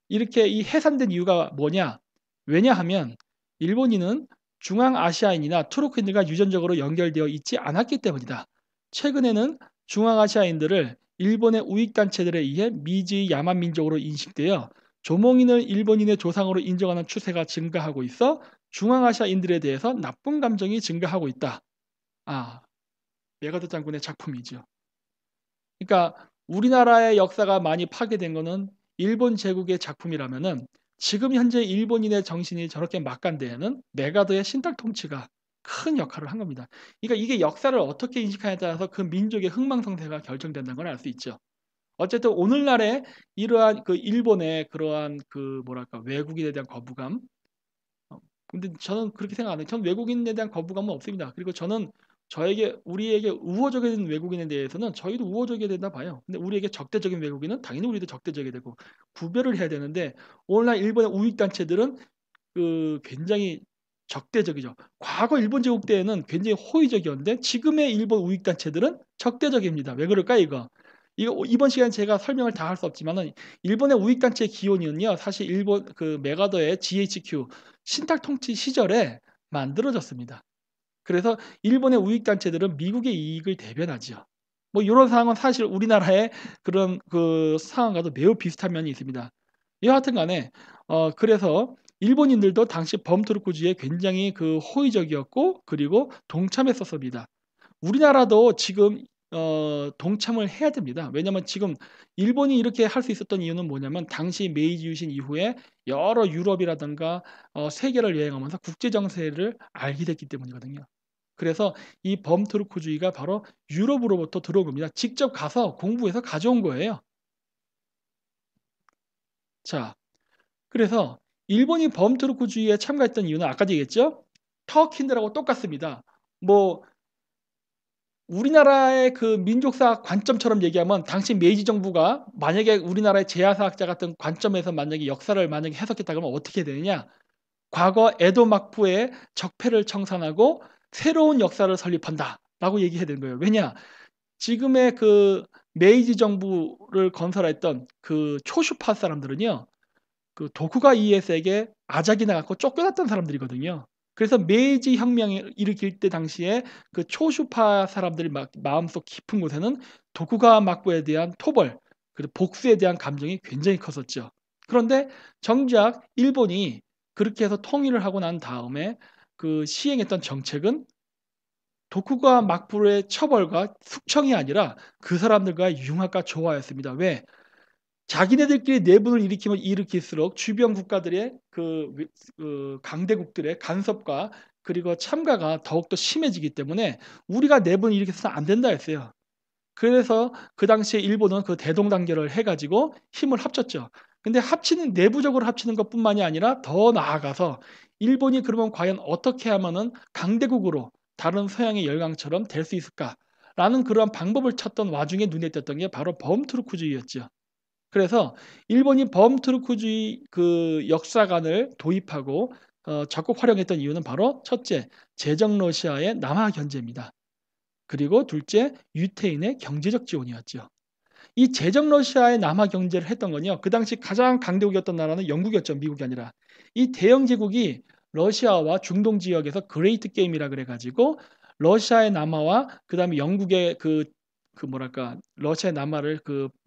이렇게 이 해산된 이유가 뭐냐? 왜냐하면 일본인은 중앙아시아인이나 투르크인들과 유전적으로 연결되어 있지 않았기 때문이다. 최근에는 중앙아시아인들을 일본의 우익단체들에 의해 미지의 야만민족으로 인식되어 조몽인을 일본인의 조상으로 인정하는 추세가 증가하고 있어 중앙아시아인들에 대해서 나쁜 감정이 증가하고 있다. 메가더 장군의 작품이죠. 그러니까 우리나라의 역사가 많이 파괴된 거는 일본 제국의 작품이라면은 지금 현재 일본인의 정신이 저렇게 막간 데에는 메가더의 신탁 통치가 큰 역할을 한 겁니다. 그러니까 이게 역사를 어떻게 인식하냐에 따라서 그 민족의 흥망성쇠가 결정된다는 걸 알 수 있죠. 어쨌든 오늘날의 이러한 일본의 그러한 뭐랄까 외국인에 대한 거부감. 근데 저는 그렇게 생각 안 해요. 전 외국인에 대한 거부감은 없습니다. 그리고 저는 우리에게 우호적인 외국인에 대해서는 저희도 우호적이어야 된다 봐요. 근데 우리에게 적대적인 외국인은 당연히 우리도 적대적이 되고 구별을 해야 되는데 오늘날 일본의 우익단체들은 굉장히 적대적이죠. 과거 일본 제국 때에는 굉장히 호의적이었는데 지금의 일본 우익단체들은 적대적입니다. 왜 그럴까 이거? 이번 시간에 제가 설명을 다 할 수 없지만은 일본의 우익단체 기원이는요. 사실 일본 메가더의 GHQ 신탁 통치 시절에 만들어졌습니다. 그래서 일본의 우익단체들은 미국의 이익을 대변하지요. 이런 상황은 사실 우리나라의 그런 상황과도 매우 비슷한 면이 있습니다. 여하튼 간에 그래서 일본인들도 당시 범투르크주의에 굉장히 호의적이었고 그리고 동참했었습니다. 우리나라도 지금 동참을 해야 됩니다. 왜냐하면 지금 일본이 이렇게 할 수 있었던 이유는 뭐냐면 당시 메이지 유신 이후에 여러 유럽이라든가 세계를 여행하면서 국제 정세를 알게 됐기 때문이거든요. 그래서 이 범투르크주의가 바로 유럽으로부터 들어온 겁니다. 직접 가서 공부해서 가져온 거예요. 자, 그래서 일본이 범투르크주의에 참가했던 이유는 아까도 얘기했죠. 터키인들하고 똑같습니다. 우리나라의 민족사 관점처럼 얘기하면 당시 메이지 정부가 만약에 우리나라의 제야사학자 같은 관점에서 만약에 역사를 만약에 해석했다 그러면 어떻게 되느냐? 과거 에도 막부의 적폐를 청산하고 새로운 역사를 설립한다라고 얘기해야 되는 거예요. 왜냐? 지금의 메이지 정부를 건설했던 초슈파 사람들은요. 도쿠가 이에스에게 아작이 나갖고 쫓겨났던 사람들이거든요. 그래서 메이지 혁명을 일으킬 때 당시에 초슈파 사람들이 마음속 깊은 곳에는 도쿠가와 막부에 대한 토벌, 그리고 복수에 대한 감정이 굉장히 컸었죠. 그런데 정작 일본이 그렇게 해서 통일을 하고 난 다음에 시행했던 정책은 도쿠가와 막부의 처벌과 숙청이 아니라 그 사람들과의 융합과 조화였습니다. 왜? 자기네들끼리 내분을 일으키면 일으킬수록 주변 국가들의 강대국들의 간섭과 그리고 참가가 더욱더 심해지기 때문에 우리가 내분을 일으켜서는 안 된다 했어요. 그래서 그 당시에 일본은 대동단결을 해가지고 힘을 합쳤죠. 근데 내부적으로 합치는 것뿐만이 아니라 더 나아가서 일본이 그러면 과연 어떻게 하면은 강대국으로 다른 서양의 열강처럼 될 수 있을까라는 그러한 방법을 찾던 와중에 눈에 띄었던 게 바로 범투르크주의였죠. 그래서 일본이 범투르크주의 역사관을 도입하고 적극 활용했던 이유는 바로 첫째, 제정 러시아의 남하 견제입니다. 그리고 둘째, 유태인의 경제적 지원이었죠. 이 제정 러시아의 남하 경제를 했던 건요. 그 당시 가장 강대국이었던 나라는 영국이었죠. 미국이 아니라. 이 대영 제국이 러시아와 중동 지역에서 그레이트 게임이라 그래가지고 러시아의 남하와 그다음에 영국의 뭐랄까 러시아의 남하를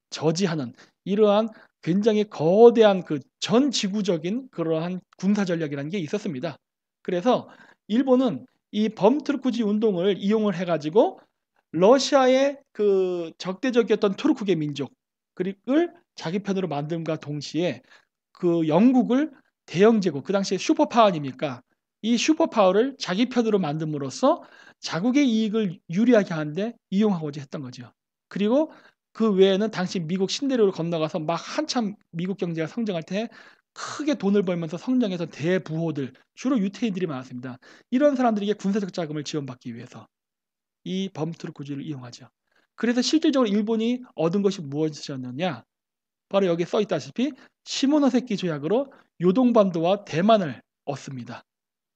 저지하는 이러한 굉장히 거대한 전 지구적인 그러한 군사 전략이라는 게 있었습니다. 그래서 일본은 이 범트루크지 운동을 이용을 해가지고 러시아의 적대적이었던 투르크계 민족을 자기 편으로 만듦과 동시에 영국을 대영 제국, 그 당시에 슈퍼파워 아닙니까? 이 슈퍼파워를 자기 편으로 만듦으로써 자국의 이익을 유리하게 하는데 이용하고자 했던 거죠. 그리고 그 외에는 당시 미국 신대륙을 건너가서 막 한참 미국 경제가 성장할 때 크게 돈을 벌면서 성장해서 대부호들, 주로 유태인들이 많았습니다. 이런 사람들에게 군사적 자금을 지원받기 위해서 이 범트루크주의를 이용하죠. 그래서 실질적으로 일본이 얻은 것이 무엇이었느냐? 바로 여기에 써 있다시피 시모노세키 조약으로 요동반도와 대만을 얻습니다.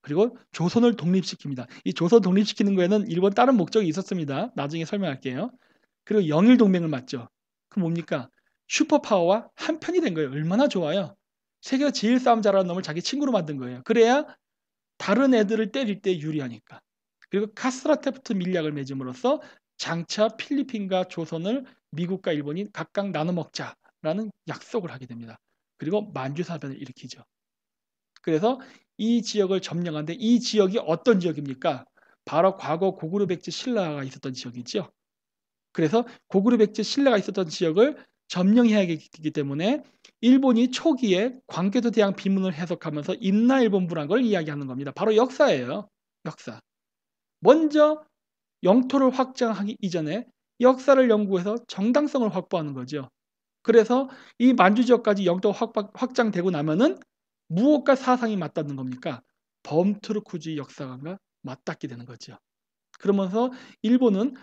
그리고 조선을 독립시킵니다. 이 조선 독립시키는 거에는 일본 다른 목적이 있었습니다. 나중에 설명할게요. 그리고 영일 동맹을 맺죠. 그럼 뭡니까? 슈퍼파워와 한편이 된 거예요. 얼마나 좋아요. 세계에서 제일 싸움 잘하는 놈을 자기 친구로 만든 거예요. 그래야 다른 애들을 때릴 때 유리하니까. 그리고 카스트라테프트 밀약을 맺음으로써 장차 필리핀과 조선을 미국과 일본이 각각 나눠 먹자라는 약속을 하게 됩니다. 그리고 만주사변을 일으키죠. 그래서 이 지역을 점령하는데 이 지역이 어떤 지역입니까? 바로 과거 고구려 백제 신라가 있었던 지역이죠. 그래서 고구려 백제 신라가 있었던 지역을 점령해야 되기 때문에 일본이 초기에 광개토 대왕 비문을 해석하면서 임나일본부란 걸 이야기하는 겁니다. 바로 역사예요. 역사. 먼저 영토를 확장하기 이전에 역사를 연구해서 정당성을 확보하는 거죠. 그래서 이 만주 지역까지 영토 확장되고 나면은 무엇과 사상이 맞닿는 겁니까? 범트루크주의 역사관과 맞닿게 되는 거죠. 그러면서 일본은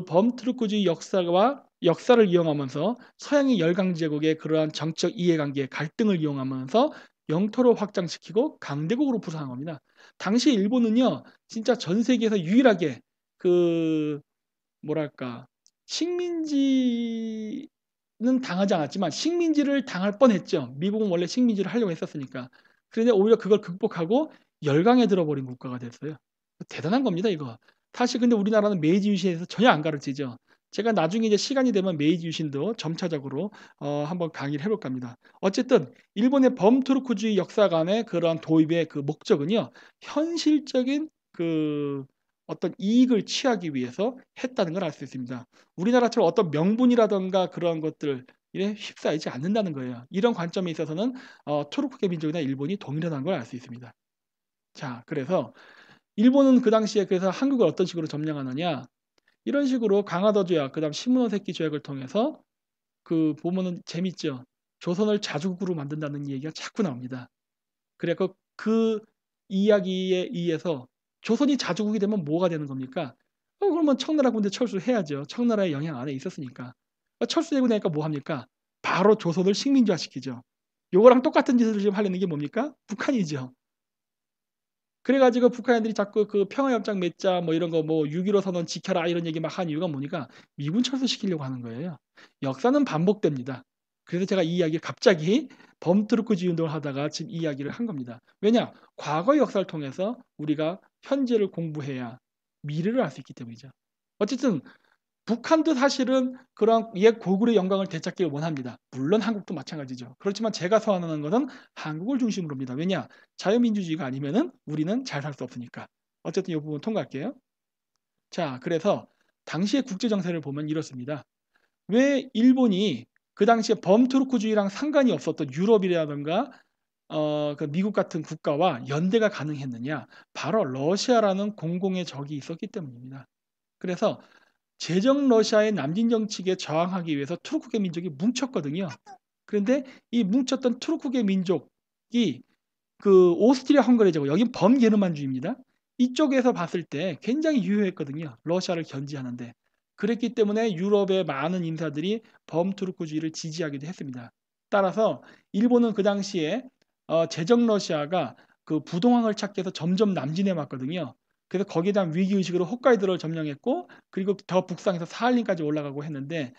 범트루크주의 역사를 이용하면서 서양의 열강제국의 그러한 정치적 이해관계, 갈등을 이용하면서 영토를 확장시키고 강대국으로 부상한 겁니다. 당시 일본은요, 진짜 전 세계에서 유일하게 뭐랄까 식민지는 당하지 않았지만 식민지를 당할 뻔했죠. 미국은 원래 식민지를 하려고 했었으니까. 그런데 오히려 그걸 극복하고 열강에 들어버린 국가가 됐어요. 대단한 겁니다, 이거. 사실 근데 우리나라는 메이지 유신에서 전혀 안 가르치죠. 제가 나중에 이제 시간이 되면 메이지 유신도 점차적으로 한번 강의를 해볼까 합니다. 어쨌든 일본의 범트루크주의 역사관의 그런 도입의 목적은요, 현실적인 어떤 이익을 취하기 위해서 했다는 걸 알 수 있습니다. 우리나라처럼 어떤 명분이라던가 그런 것들에 휩싸이지 않는다는 거예요. 이런 관점에 있어서는 투르크계 민족이나 일본이 동일하다는 걸 알 수 있습니다. 자, 그래서 일본은 그 당시에 그래서 한국을 어떤 식으로 점령하느냐? 이런 식으로 강화도 조약, 그다음 시모노세키 조약을 통해서 보면은 재밌죠. 조선을 자주국으로 만든다는 얘기가 자꾸 나옵니다. 그래서 그 이야기에 의해서 조선이 자주국이 되면 뭐가 되는 겁니까? 그러면 청나라 군대 철수해야죠. 청나라의 영향 안에 있었으니까. 철수되고 나니까 뭐 합니까? 바로 조선을 식민지화시키죠. 요거랑 똑같은 짓을 지금 하려는 게 뭡니까? 북한이죠. 그래가지고 북한 애들이 자꾸 평화협정 맺자 뭐 이런 거 6.15 선언 지켜라 이런 얘기 막 한 이유가 뭐니까 미군 철수시키려고 하는 거예요. 역사는 반복됩니다. 그래서 제가 이 이야기를 갑자기 범트루크주의 운동을 하다가 지금 이 이야기를 한 겁니다. 왜냐? 과거 역사를 통해서 우리가 현재를 공부해야 미래를 알 수 있기 때문이죠. 어쨌든 북한도 사실은 그런 옛 고구려의 영광을 되찾기를 원합니다. 물론 한국도 마찬가지죠. 그렇지만 제가 소환하는 것은 한국을 중심으로입니다. 왜냐? 자유민주주의가 아니면은 우리는 잘 살 수 없으니까. 어쨌든 이 부분 통과할게요. 자, 그래서 당시의 국제 정세를 보면 이렇습니다. 왜 일본이 그 당시에 범투르크주의랑 상관이 없었던 유럽이라든가 미국 같은 국가와 연대가 가능했느냐? 바로 러시아라는 공공의 적이 있었기 때문입니다. 그래서 제정 러시아의 남진 정책에 저항하기 위해서 투르크계 민족이 뭉쳤거든요. 그런데 이 뭉쳤던 투르크계 민족이 오스트리아 헝가리 제국, 여긴 범게르만주의입니다. 이쪽에서 봤을 때 굉장히 유효했거든요. 러시아를 견제하는데. 그랬기 때문에 유럽의 많은 인사들이 범투르크주의를 지지하기도 했습니다. 따라서 일본은 그 당시에 제정 러시아가 부동항을 찾기 위해서 점점 남진해 왔거든요. 그래서 거기에 대한 위기의식으로 홋카이도를 점령했고 그리고 더 북상해서 사할린까지 올라가고 했는데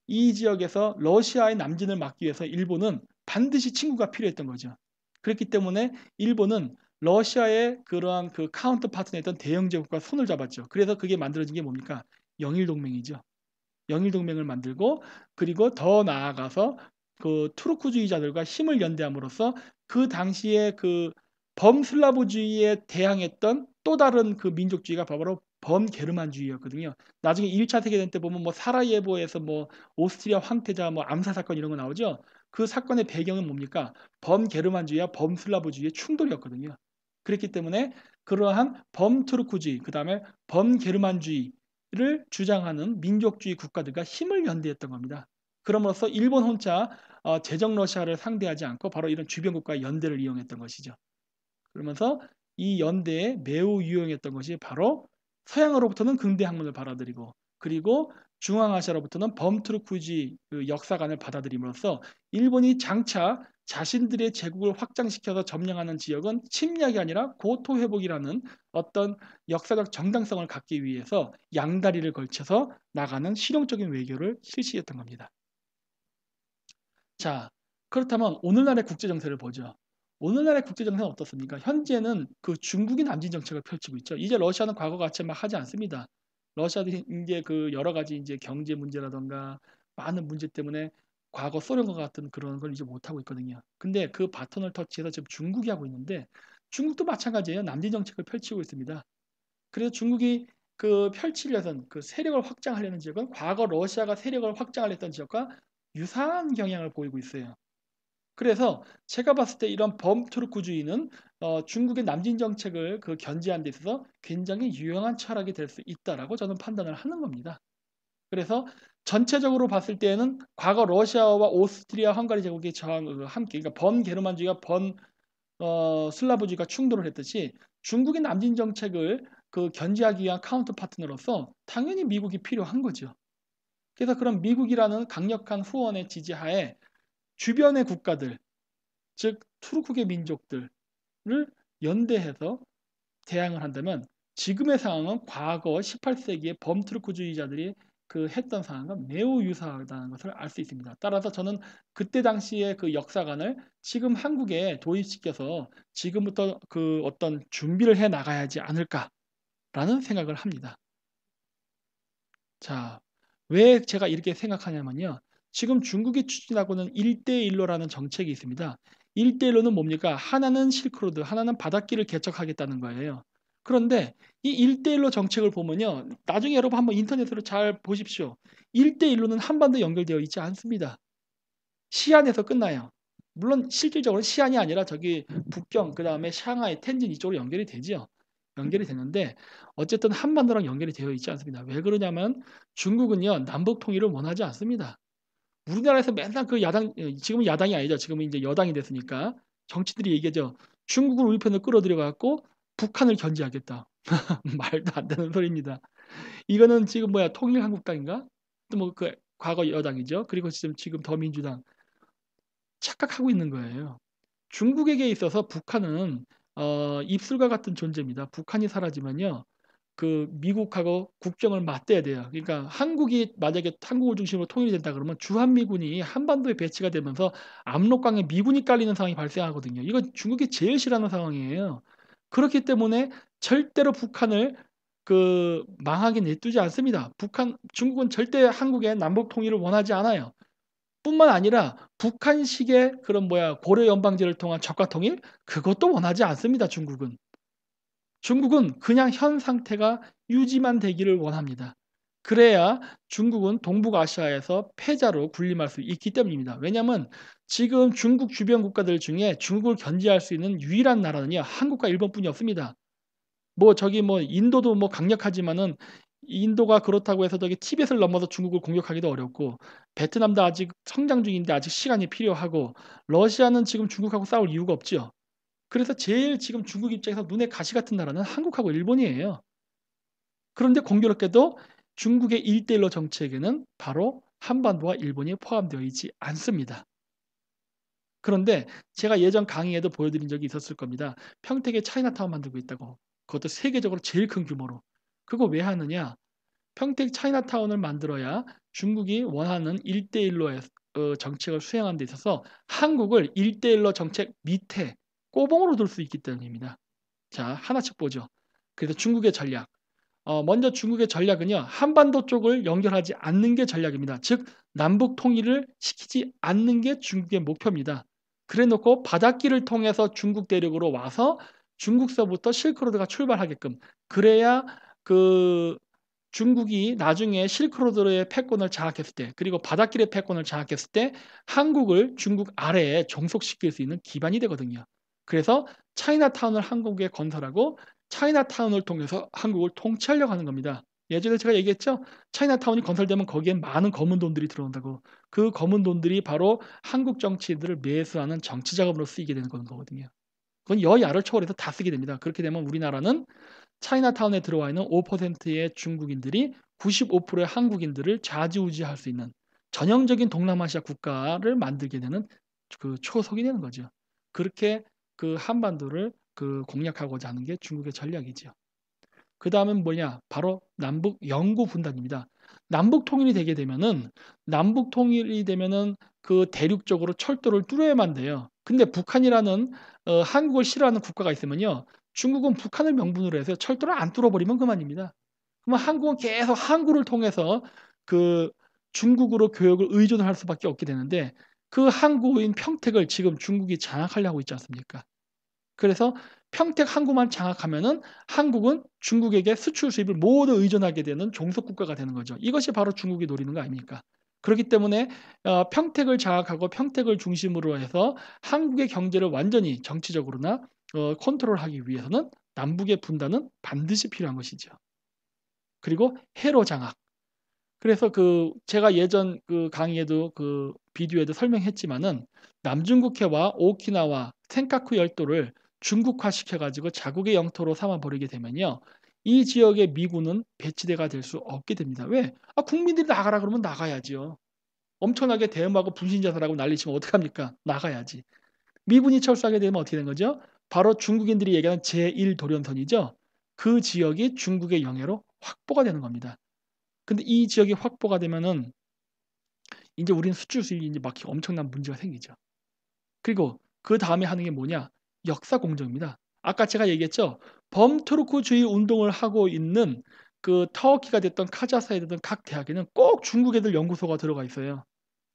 이 지역에서 러시아의 남진을 막기 위해서 일본은 반드시 친구가 필요했던 거죠. 그렇기 때문에 일본은 러시아의 그러한 그 카운터 파트너였던 대영 제국과 손을 잡았죠. 그래서 그게 만들어진 게 뭡니까? 영일 동맹이죠. 영일 동맹을 만들고 그리고 더 나아가서 그 투르크주의자들과 힘을 연대함으로써 그 당시에 그 범슬라브주의에 대항했던 또 다른 그 민족주의가 바로 범게르만주의였거든요. 나중에 1차 세계대전 때 보면 뭐 사라예보에서 뭐 오스트리아 황태자 뭐 암살 사건 이런 거 나오죠. 그 사건의 배경은 뭡니까? 범게르만주의와 범슬라브주의의 충돌이었거든요. 그렇기 때문에 그러한 범투르크주의, 그다음에 범게르만주의를 주장하는 민족주의 국가들과 힘을 연대했던 겁니다. 그럼으로써 일본 혼자 제정 러시아를 상대하지 않고 바로 이런 주변 국가의 연대를 이용했던 것이죠. 그러면서 이 연대에 매우 유용했던 것이 바로 서양으로부터는 근대 학문을 받아들이고 그리고 중앙아시아로부터는 범투르크주의 그 역사관을 받아들임으로써 일본이 장차 자신들의 제국을 확장시켜서 점령하는 지역은 침략이 아니라 고토 회복이라는 어떤 역사적 정당성을 갖기 위해서 양다리를 걸쳐서 나가는 실용적인 외교를 실시했던 겁니다. 자, 그렇다면 오늘날의 국제 정세를 보죠. 오늘날의 국제 정세는 어떻습니까? 현재는 그 중국이 남진 정책을 펼치고 있죠. 이제 러시아는 과거같이 막 하지 않습니다. 러시아도 이제 그 여러 가지 이제 경제 문제라던가 많은 문제 때문에 과거 소련과 같은 그런 걸 이제 못 하고 있거든요. 근데 그 바톤을 터치해서 지금 중국이 하고 있는데 중국도 마찬가지예요. 남진 정책을 펼치고 있습니다. 그래서 중국이 그 펼치려던 그 세력을 확장하려는 지역은 과거 러시아가 세력을 확장하려 했던 지역과 유사한 경향을 보이고 있어요. 그래서 제가 봤을 때 이런 범투르크주의는 중국의 남진 정책을 그 견제하는 데 있어서 굉장히 유용한 철학이 될 수 있다라고 저는 판단을 하는 겁니다. 그래서 전체적으로 봤을 때에는 과거 러시아와 오스트리아 헝가리 제국의 저항 함께 그러니까 범게르만주의가 슬라브주의가 충돌을 했듯이 중국의 남진 정책을 그 견제하기 위한 카운터 파트너로서 당연히 미국이 필요한 거죠. 그래서 그런 미국이라는 강력한 후원의 지지하에 주변의 국가들, 즉 투르크계 민족들을 연대해서 대항을 한다면 지금의 상황은 과거 18세기의 범투르크주의자들이 그 했던 상황과 매우 유사하다는 것을 알 수 있습니다. 따라서 저는 그때 당시의 그 역사관을 지금 한국에 도입시켜서 지금부터 그 어떤 준비를 해 나가야지 않을까라는 생각을 합니다. 자, 왜 제가 이렇게 생각하냐면요. 지금 중국이 추진하고는 1대1로라는 정책이 있습니다. 1대1로는 뭡니까? 하나는 실크로드, 하나는 바닷길을 개척하겠다는 거예요. 그런데 이 1대1로 정책을 보면요. 나중에 여러분 한번 인터넷으로 잘 보십시오. 1대1로는 한반도 연결되어 있지 않습니다. 시안에서 끝나요. 물론 실질적으로 시안이 아니라 저기 북경, 그 다음에 샹하이, 텐진 이쪽으로 연결이 되죠. 연결이 되는데 어쨌든 한반도랑 연결이 되어 있지 않습니다. 왜 그러냐면 중국은요 남북 통일을 원하지 않습니다. 우리나라에서 맨날 그 야당 지금은 야당이 아니죠. 지금은 이제 여당이 됐으니까 정치들이 얘기하죠. 중국을 우리 편을 끌어들여 갖고 북한을 견제하겠다. 말도 안 되는 소리입니다. 이거는 지금 뭐야 통일한국당인가? 또 뭐 그 과거 여당이죠. 그리고 지금 더민주당 착각하고 있는 거예요. 중국에게 있어서 북한은 입술과 같은 존재입니다. 북한이 사라지면요. 그 미국하고 국경을 맞대야 돼요. 그러니까 한국이 만약에 한국을 중심으로 통일이 된다 그러면 주한미군이 한반도에 배치가 되면서 압록강에 미군이 깔리는 상황이 발생하거든요. 이건 중국이 제일 싫어하는 상황이에요. 그렇기 때문에 절대로 북한을 그 망하게 내두지 않습니다. 중국은 절대 한국의 남북 통일을 원하지 않아요. 뿐만 아니라 북한식의 그런 고려 연방제를 통한 적과 통일 그것도 원하지 않습니다. 중국은 그냥 현 상태가 유지만 되기를 원합니다. 그래야 중국은 동북아시아에서 패자로 군림할 수 있기 때문입니다. 왜냐하면 지금 중국 주변 국가들 중에 중국을 견제할 수 있는 유일한 나라는요 한국과 일본뿐이 없습니다. 인도도 강력하지만은 인도가 그렇다고 해서 저기 티벳을 넘어서 중국을 공격하기도 어렵고 베트남도 아직 성장 중인데 아직 시간이 필요하고 러시아는 지금 중국하고 싸울 이유가 없죠. 그래서 제일 지금 중국 입장에서 눈에 가시 같은 나라는 한국하고 일본이에요. 그런데 공교롭게도 중국의 1대1로 정책에는 바로 한반도와 일본이 포함되어 있지 않습니다. 그런데 제가 예전 강의에도 보여드린 적이 있었을 겁니다. 평택에 차이나타운 만들고 있다고. 그것도 세계적으로 제일 큰 규모로. 그거 왜 하느냐? 평택 차이나타운을 만들어야 중국이 원하는 1대1로 정책을 수행하는 데 있어서 한국을 1대1로 정책 밑에 꼬봉으로 둘 수 있기 때문입니다. 자, 하나씩 보죠. 그래서 중국의 전략. 먼저 중국의 전략은요. 한반도 쪽을 연결하지 않는 게 전략입니다. 즉 남북 통일을 시키지 않는 게 중국의 목표입니다. 그래 놓고 바닷길을 통해서 중국 대륙으로 와서 중국서부터 실크로드가 출발하게끔, 그래야 그 중국이 나중에 실크로드의 패권을 장악했을 때, 그리고 바닷길의 패권을 장악했을 때 한국을 중국 아래에 종속시킬 수 있는 기반이 되거든요. 그래서 차이나타운을 한국에 건설하고 차이나타운을 통해서 한국을 통치하려고 하는 겁니다. 예전에 제가 얘기했죠. 차이나타운이 건설되면 거기에 많은 검은 돈들이 들어온다고. 그 검은 돈들이 바로 한국 정치인들을 매수하는 정치 자금으로 쓰이게 되는 거거든요. 그건 여야를 초월해서 다 쓰게 됩니다. 그렇게 되면 우리나라는 차이나타운에 들어와 있는 5%의 중국인들이 95%의 한국인들을 좌지우지할 수 있는 전형적인 동남아시아 국가를 만들게 되는 그 초석이 되는 거죠. 그렇게 그 한반도를 공략하고자 하는 게 중국의 전략이죠. 그 다음은 뭐냐? 바로 남북 영구 분단입니다. 남북 통일이 되면은 그 대륙적으로 철도를 뚫어야만 돼요. 근데 북한이라는 한국을 싫어하는 국가가 있으면요. 중국은 북한을 명분으로 해서 철도를 안 뚫어버리면 그만입니다. 그러면 한국은 계속 항구를 통해서 그 중국으로 교역을 의존할 수밖에 없게 되는데, 그 항구인 평택을 지금 중국이 장악하려고 있지 않습니까? 그래서 평택 항구만 장악하면은 한국은 중국에게 수출 수입을 모두 의존하게 되는 종속 국가가 되는 거죠. 이것이 바로 중국이 노리는 거 아닙니까? 그렇기 때문에 평택을 장악하고 평택을 중심으로 해서 한국의 경제를 완전히 정치적으로나 컨트롤하기 위해서는 남북의 분단은 반드시 필요한 것이죠. 그리고 해로 장악. 그래서 제가 예전 강의에도 비디오에도 설명했지만은 남중국해와 오키나와 센카쿠 열도를 중국화 시켜가지고 자국의 영토로 삼아 버리게 되면요. 이 지역의 미군은 배치대가 될 수 없게 됩니다. 왜? 국민들이 나가라 그러면 나가야지요. 엄청나게 대응하고 분신자살하고 난리치면 어떡합니까? 나가야지. 미군이 철수하게 되면 어떻게 되는 거죠? 바로 중국인들이 얘기하는 제1도련선이죠. 그 지역이 중국의 영해로 확보가 되는 겁니다. 근데 이 지역이 확보가 되면은 이제 우리는 수출 수입이 이제 막 엄청난 문제가 생기죠. 그리고 그다음에 하는 게 뭐냐? 역사 공정입니다. 아까 제가 얘기했죠. 범투르크주의 운동을 하고 있는 터키가 됐던 카자흐스탄이 됐던 각 대학에는 꼭 중국 애들 연구소가 들어가 있어요.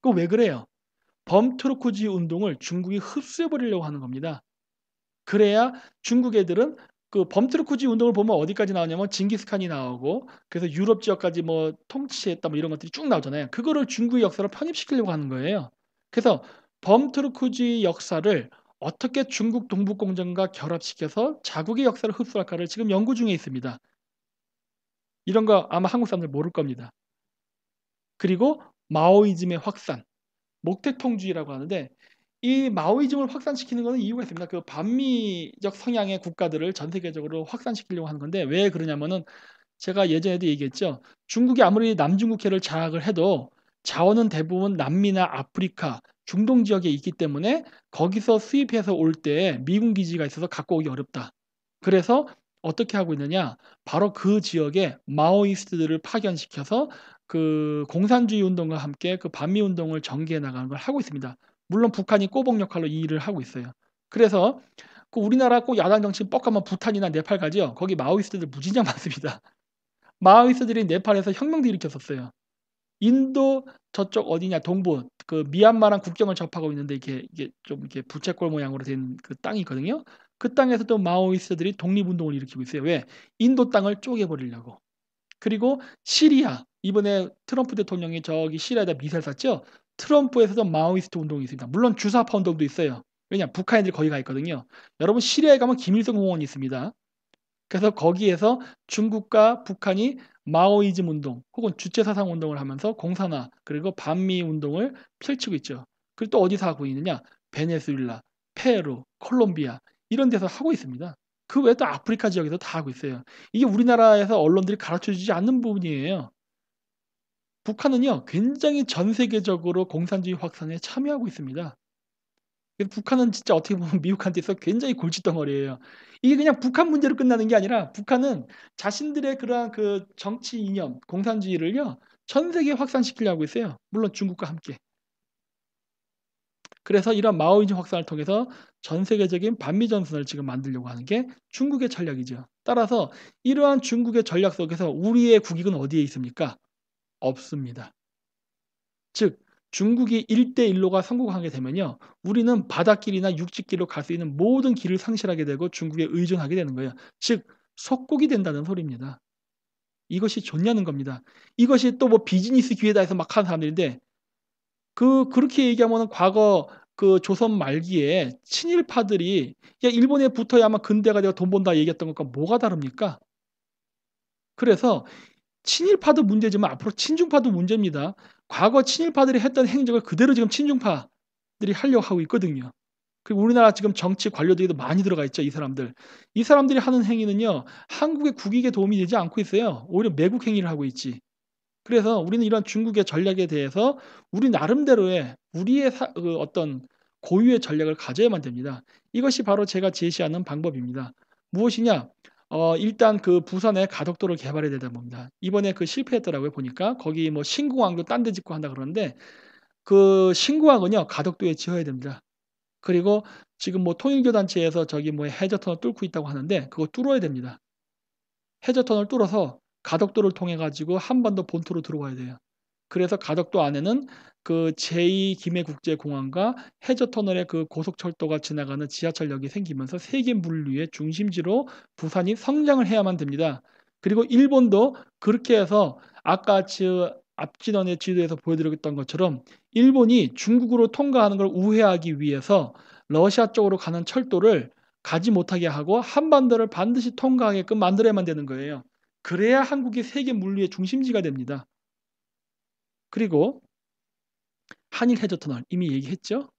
그거 왜 그래요? 범투르크주의 운동을 중국이 흡수해 버리려고 하는 겁니다. 그래야 중국 애들은 범트루크주의 운동을 보면 어디까지 나오냐면 징기스칸이 나오고, 그래서 유럽 지역까지 뭐 통치했다 뭐 이런 것들이 쭉 나오잖아요. 그거를 중국의 역사로 편입시키려고 하는 거예요. 그래서 범트루크주의 역사를 어떻게 중국 동북공정과 결합시켜서 자국의 역사를 흡수할까를 지금 연구 중에 있습니다. 이런 거 아마 한국 사람들 모를 겁니다. 그리고 마오이즘의 확산, 목택통주의라고 하는데, 이 마오이즘을 확산시키는 것은 이유가 있습니다. 반미적 성향의 국가들을 전 세계적으로 확산시키려고 하는 건데, 왜 그러냐면은 제가 예전에도 얘기했죠. 중국이 아무리 남중국해를 장악을 해도 자원은 대부분 남미나 아프리카, 중동 지역에 있기 때문에 거기서 수입해서 올 때 미군 기지가 있어서 갖고 오기 어렵다. 그래서 어떻게 하고 있느냐? 바로 그 지역에 마오이스트들을 파견시켜서 공산주의 운동과 함께 반미 운동을 전개해 나가는 걸 하고 있습니다. 물론 북한이 꼬복 역할로 이 일을 하고 있어요. 그래서 우리나라 꼭 야당 정치 뻑하면 부탄이나 네팔 가죠. 거기 마오이스트들 무진장 많습니다. 마오이스트들이 네팔에서 혁명도 일으켰었어요. 인도 저쪽 어디냐 동부 미얀마랑 국경을 접하고 있는데 이게 좀 이렇게 부채꼴 모양으로 된 땅이 있거든요. 그 땅에서도 마오이스트들이 독립운동을 일으키고 있어요. 왜? 인도 땅을 쪼개버리려고. 그리고 시리아, 이번에 트럼프 대통령이 저기 시리아에다 미사일 쐈죠. 트럼프에서도 마오이스트 운동이 있습니다. 물론 주사파 운동도 있어요. 왜냐? 북한 애들이 거기 가 있거든요. 여러분 시리아에 가면 김일성 공원이 있습니다. 그래서 거기에서 중국과 북한이 마오이즘 운동 혹은 주체사상 운동을 하면서 공산화 그리고 반미 운동을 펼치고 있죠. 그리고 또 어디서 하고 있느냐? 베네수엘라, 페루, 콜롬비아 이런 데서 하고 있습니다. 그 외에 또 아프리카 지역에서 다 하고 있어요. 이게 우리나라에서 언론들이 가르쳐 주지 않는 부분이에요. 북한은요, 굉장히 전 세계적으로 공산주의 확산에 참여하고 있습니다. 북한은 진짜 어떻게 보면 미국한테 있어 굉장히 골칫덩어리예요. 이게 그냥 북한 문제로 끝나는 게 아니라 북한은 자신들의 그러한 정치 이념, 공산주의를요 전 세계에 확산시키려고 있어요. 물론 중국과 함께. 그래서 이런 마오이즘 확산을 통해서 전 세계적인 반미 전선을 지금 만들려고 하는 게 중국의 전략이죠. 따라서 이러한 중국의 전략 속에서 우리의 국익은 어디에 있습니까? 없습니다. 즉 중국이 1대1로가 성공하게 되면요. 우리는 바닷길이나 육지길로 갈 수 있는 모든 길을 상실하게 되고 중국에 의존하게 되는 거예요. 즉 속국이 된다는 소리입니다. 이것이 좋냐는 겁니다. 이것이 또 뭐 비즈니스 기회다 해서 막 하는 사람들인데 그렇게 얘기하면은 과거 그 조선 말기에 친일파들이 "야 일본에 붙어야만 근대가 되고 돈 번다." 얘기했던 것과 뭐가 다릅니까? 그래서 친일파도 문제지만 앞으로 친중파도 문제입니다. 과거 친일파들이 했던 행적을 그대로 지금 친중파들이 하려고 하고 있거든요. 그리고 우리나라 지금 정치 관료들도 많이 들어가 있죠, 이 사람들. 이 사람들이 하는 행위는요. 한국의 국익에 도움이 되지 않고 있어요. 오히려 매국 행위를 하고 있지. 그래서 우리는 이런 중국의 전략에 대해서 우리 나름대로의 우리의 어떤 고유의 전략을 가져야만 됩니다. 이것이 바로 제가 제시하는 방법입니다. 무엇이냐? 일단 그 부산에 가덕도를 개발해야 되다 봅니다. 이번에 그 실패했더라고요 보니까. 거기 뭐 신공항도 딴 데 짓고 한다 그러는데 그 신공항은요 가덕도에 지어야 됩니다. 그리고 지금 뭐 통일교 단체에서 저기 뭐 해저터널 뚫고 있다고 하는데 그거 뚫어야 됩니다. 해저터널 뚫어서 가덕도를 통해 가지고 한반도 본토로 들어와야 돼요. 그래서 가덕도 안에는 그 제2 김해국제공항과 해저터널의 그 고속철도가 지나가는 지하철역이 생기면서 세계 물류의 중심지로 부산이 성장을 해야만 됩니다. 그리고 일본도 그렇게 해서 아까 앞지던의 지도에서 보여드렸던 것처럼 일본이 중국으로 통과하는 걸 우회하기 위해서 러시아 쪽으로 가는 철도를 가지 못하게 하고 한반도를 반드시 통과하게끔 만들어야만 되는 거예요. 그래야 한국이 세계 물류의 중심지가 됩니다. 그리고 한일 해저터널 이미 얘기했죠.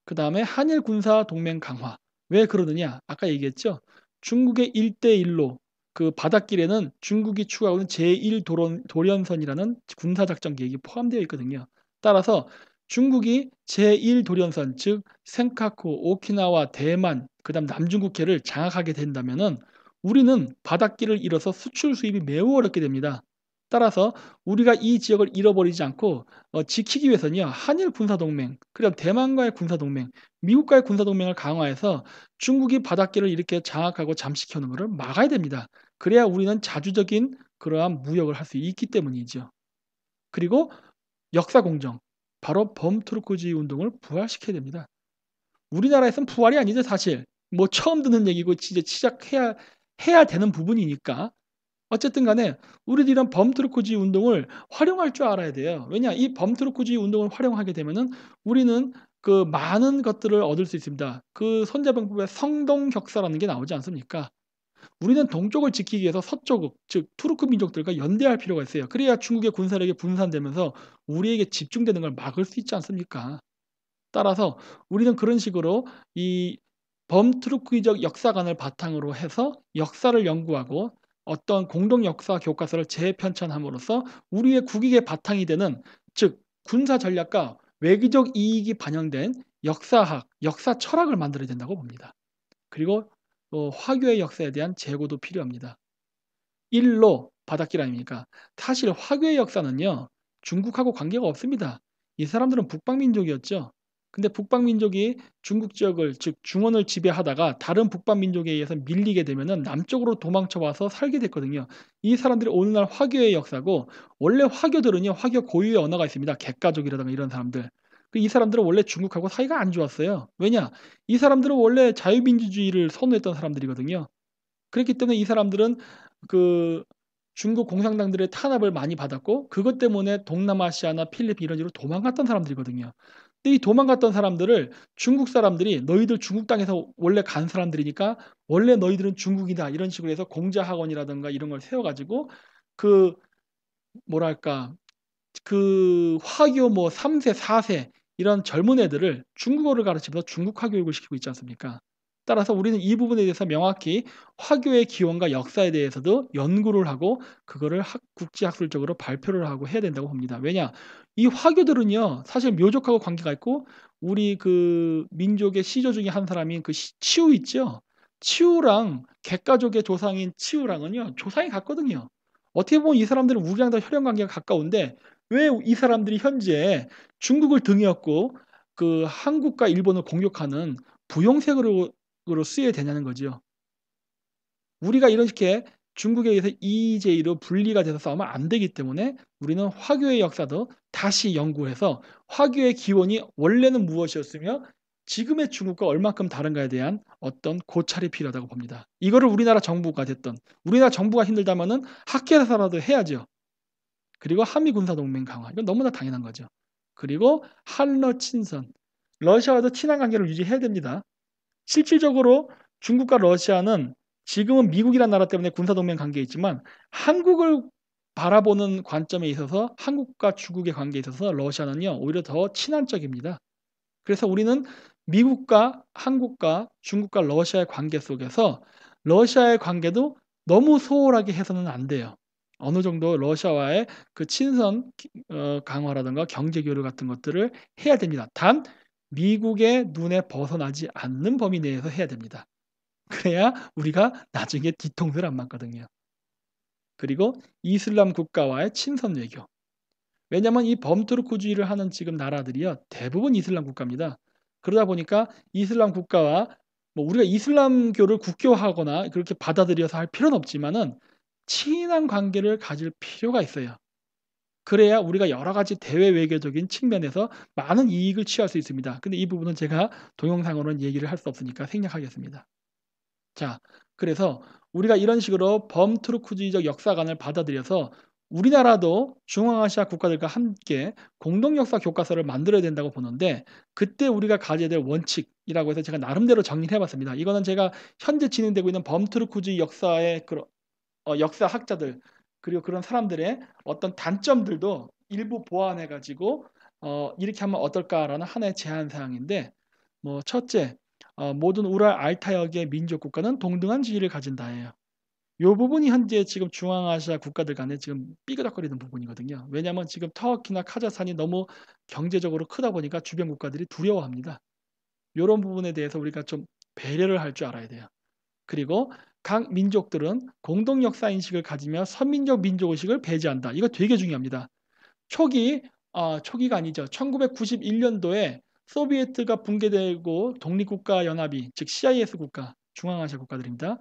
그다음에 한일 군사 동맹 강화. 왜 그러느냐? 아까 얘기했죠. 중국의 1대1로 그 바닷길에는 중국이 추구하고 있는 제1 도련선이라는 군사 작전 계획이 포함되어 있거든요. 따라서 중국이 제1 도련선 즉 센카쿠, 오키나와, 대만, 그다음 남중국해를 장악하게 된다면은 우리는 바닷길을 잃어서 수출 수입이 매우 어렵게 됩니다. 따라서 우리가 이 지역을 잃어버리지 않고 지키기 위해서는요. 한일 군사동맹, 그리고 대만과의 군사동맹, 미국과의 군사동맹을 강화해서 중국이 바닷길을 이렇게 장악하고 잠식해 오는 것을 막아야 됩니다. 그래야 우리는 자주적인 그러한 무역을 할 수 있기 때문이죠. 그리고 역사 공정, 바로 범트루크주의 운동을 부활시켜야 됩니다. 우리나라에선 부활이 아니죠 사실. 뭐 처음 듣는 얘기고 진짜 해야 되는 부분이니까. 어쨌든 간에 우리도 이런 범트루크주의 운동을 활용할 줄 알아야 돼요. 왜냐 이 범트루크주의 운동을 활용하게 되면은 우리는 그 많은 것들을 얻을 수 있습니다. 그 손자병법에 성동격사라는 게 나오지 않습니까? 우리는 동쪽을 지키기 위해서 서쪽 즉 투르크 민족들과 연대할 필요가 있어요. 그래야 중국의 군사력이 분산되면서 우리에게 집중되는 걸 막을 수 있지 않습니까? 따라서 우리는 그런 식으로 이 범트루크적 역사관을 바탕으로 해서 역사를 연구하고 어떤 공동 역사 교과서를 재편찬함으로써 우리의 국익의 바탕이 되는 즉 군사 전략과 외교적 이익이 반영된 역사학, 역사 철학을 만들어야 된다고 봅니다. 그리고 화교의 역사에 대한 재고도 필요합니다. 일로 바닷길 아닙니까? 사실 화교의 역사는요. 중국하고 관계가 없습니다. 이 사람들은 북방민족이었죠. 근데 북방민족이 중국 지역을 즉 중원을 지배하다가 다른 북방민족에 의해서 밀리게 되면은 남쪽으로 도망쳐 와서 살게 됐거든요. 이 사람들이 오늘날 화교의 역사고 원래 화교들은요. 화교 고유의 언어가 있습니다. 객가족이라든가 이런 사람들. 이 사람들은 원래 중국하고 사이가 안 좋았어요. 왜냐? 이 사람들은 원래 자유민주주의를 선호했던 사람들이거든요. 그렇기 때문에 이 사람들은 그 중국 공산당들의 탄압을 많이 받았고 그것 때문에 동남아시아나 필리핀 이런 데로 도망갔던 사람들이거든요. 근데 이 도망갔던 사람들을 중국 사람들이 "너희들 중국 땅에서 원래 간 사람들이니까 원래 너희들은 중국이다." 이런 식으로 해서 공자학원이라든가 이런 걸 세워 가지고 그 뭐랄까 그 화교 뭐 3 세, 4세 이런 젊은 애들을 중국어를 가르치면서 중국화 교육을 시키고 있지 않습니까? 따라서 우리는 이 부분에 대해서 명확히 화교의 기원과 역사에 대해서도 연구를 하고 그거를 국제학술적으로 발표를 하고 해야 된다고 봅니다. 왜냐? 이 화교들은요. 사실 묘족하고 관계가 있고 우리 그 민족의 시조 중에 한 사람인 그 치우 있죠? 치우랑 객가족의 조상인 치우랑은요. 조상이 같거든요. 어떻게 보면 이 사람들은 우리랑 더 혈연 관계가 가까운데 왜 이 사람들이 현재 중국을 등에 업고 그 한국과 일본을 공격하는 부용색으로 쓰여야 되냐는 거죠. 우리가 이렇게 중국에 의해서 EEJ로 분리가 돼서 싸우면 안 되기 때문에 우리는 화교의 역사도 다시 연구해서 화교의 기원이 원래는 무엇이었으며 지금의 중국과 얼만큼 다른가에 대한 어떤 고찰이 필요하다고 봅니다. 이거를 우리나라 정부가 됐던 우리나라 정부가 힘들다면은 학계에서라도 해야죠. 그리고 한미 군사 동맹 강화 이건 너무나 당연한 거죠. 그리고 한러 친선 러시아와도 친한 관계를 유지해야 됩니다. 실질적으로 중국과 러시아는 지금은 미국이라는 나라 때문에 군사동맹 관계에 있지만 한국을 바라보는 관점에 있어서 한국과 중국의 관계에 있어서 러시아는요 오히려 더 친한 쪽입니다. 그래서 우리는 미국과 한국과 중국과 러시아의 관계 속에서 러시아의 관계도 너무 소홀하게 해서는 안 돼요. 어느 정도 러시아와의 그 친선 강화라든가 경제 교류 같은 것들을 해야 됩니다. 단 미국의 눈에 벗어나지 않는 범위 내에서 해야 됩니다. 그래야 우리가 나중에 뒤통수를 안 맞거든요. 그리고 이슬람 국가와의 친선 외교. 왜냐하면 이 범투르크주의를 하는 지금 나라들이요 대부분 이슬람 국가입니다. 그러다 보니까 이슬람 국가와 뭐 우리가 이슬람교를 국교화하거나 그렇게 받아들여서 할 필요는 없지만은 친한 관계를 가질 필요가 있어요. 그래야 우리가 여러 가지 대외 외교적인 측면에서 많은 이익을 취할 수 있습니다. 근데 이 부분은 제가 동영상으로는 얘기를 할 수 없으니까 생략하겠습니다. 자, 그래서 우리가 이런 식으로 범투르크주의적 역사관을 받아들여서 우리나라도 중앙아시아 국가들과 함께 공동 역사 교과서를 만들어야 된다고 보는데 그때 우리가 가져야 될 원칙이라고 해서 제가 나름대로 정리를 해봤습니다. 이거는 제가 현재 진행되고 있는 범투르크주의 역사의 역사학자들 그리고 그런 사람들의 어떤 단점들도 일부 보완해 가지고 이렇게 하면 어떨까라는 하나의 제안 사항인데 뭐 첫째, 모든 우랄 알타역의 민족 국가는 동등한 지위를 가진다예요. 요 부분이 현재 지금 중앙아시아 국가들 간에 지금 삐그덕거리는 부분이거든요. 왜냐하면 지금 터키나 카자흐스탄이 너무 경제적으로 크다 보니까 주변 국가들이 두려워합니다. 요런 부분에 대해서 우리가 좀 배려를 할 줄 알아야 돼요. 그리고 각 민족들은 공동 역사 인식을 가지며 선민적 민족 의식을 배제한다. 이거 되게 중요합니다. 초기가 아니죠. 1991년도에 소비에트가 붕괴되고 독립국가 연합이 즉 CIS 국가, 중앙아시아 국가들입니다.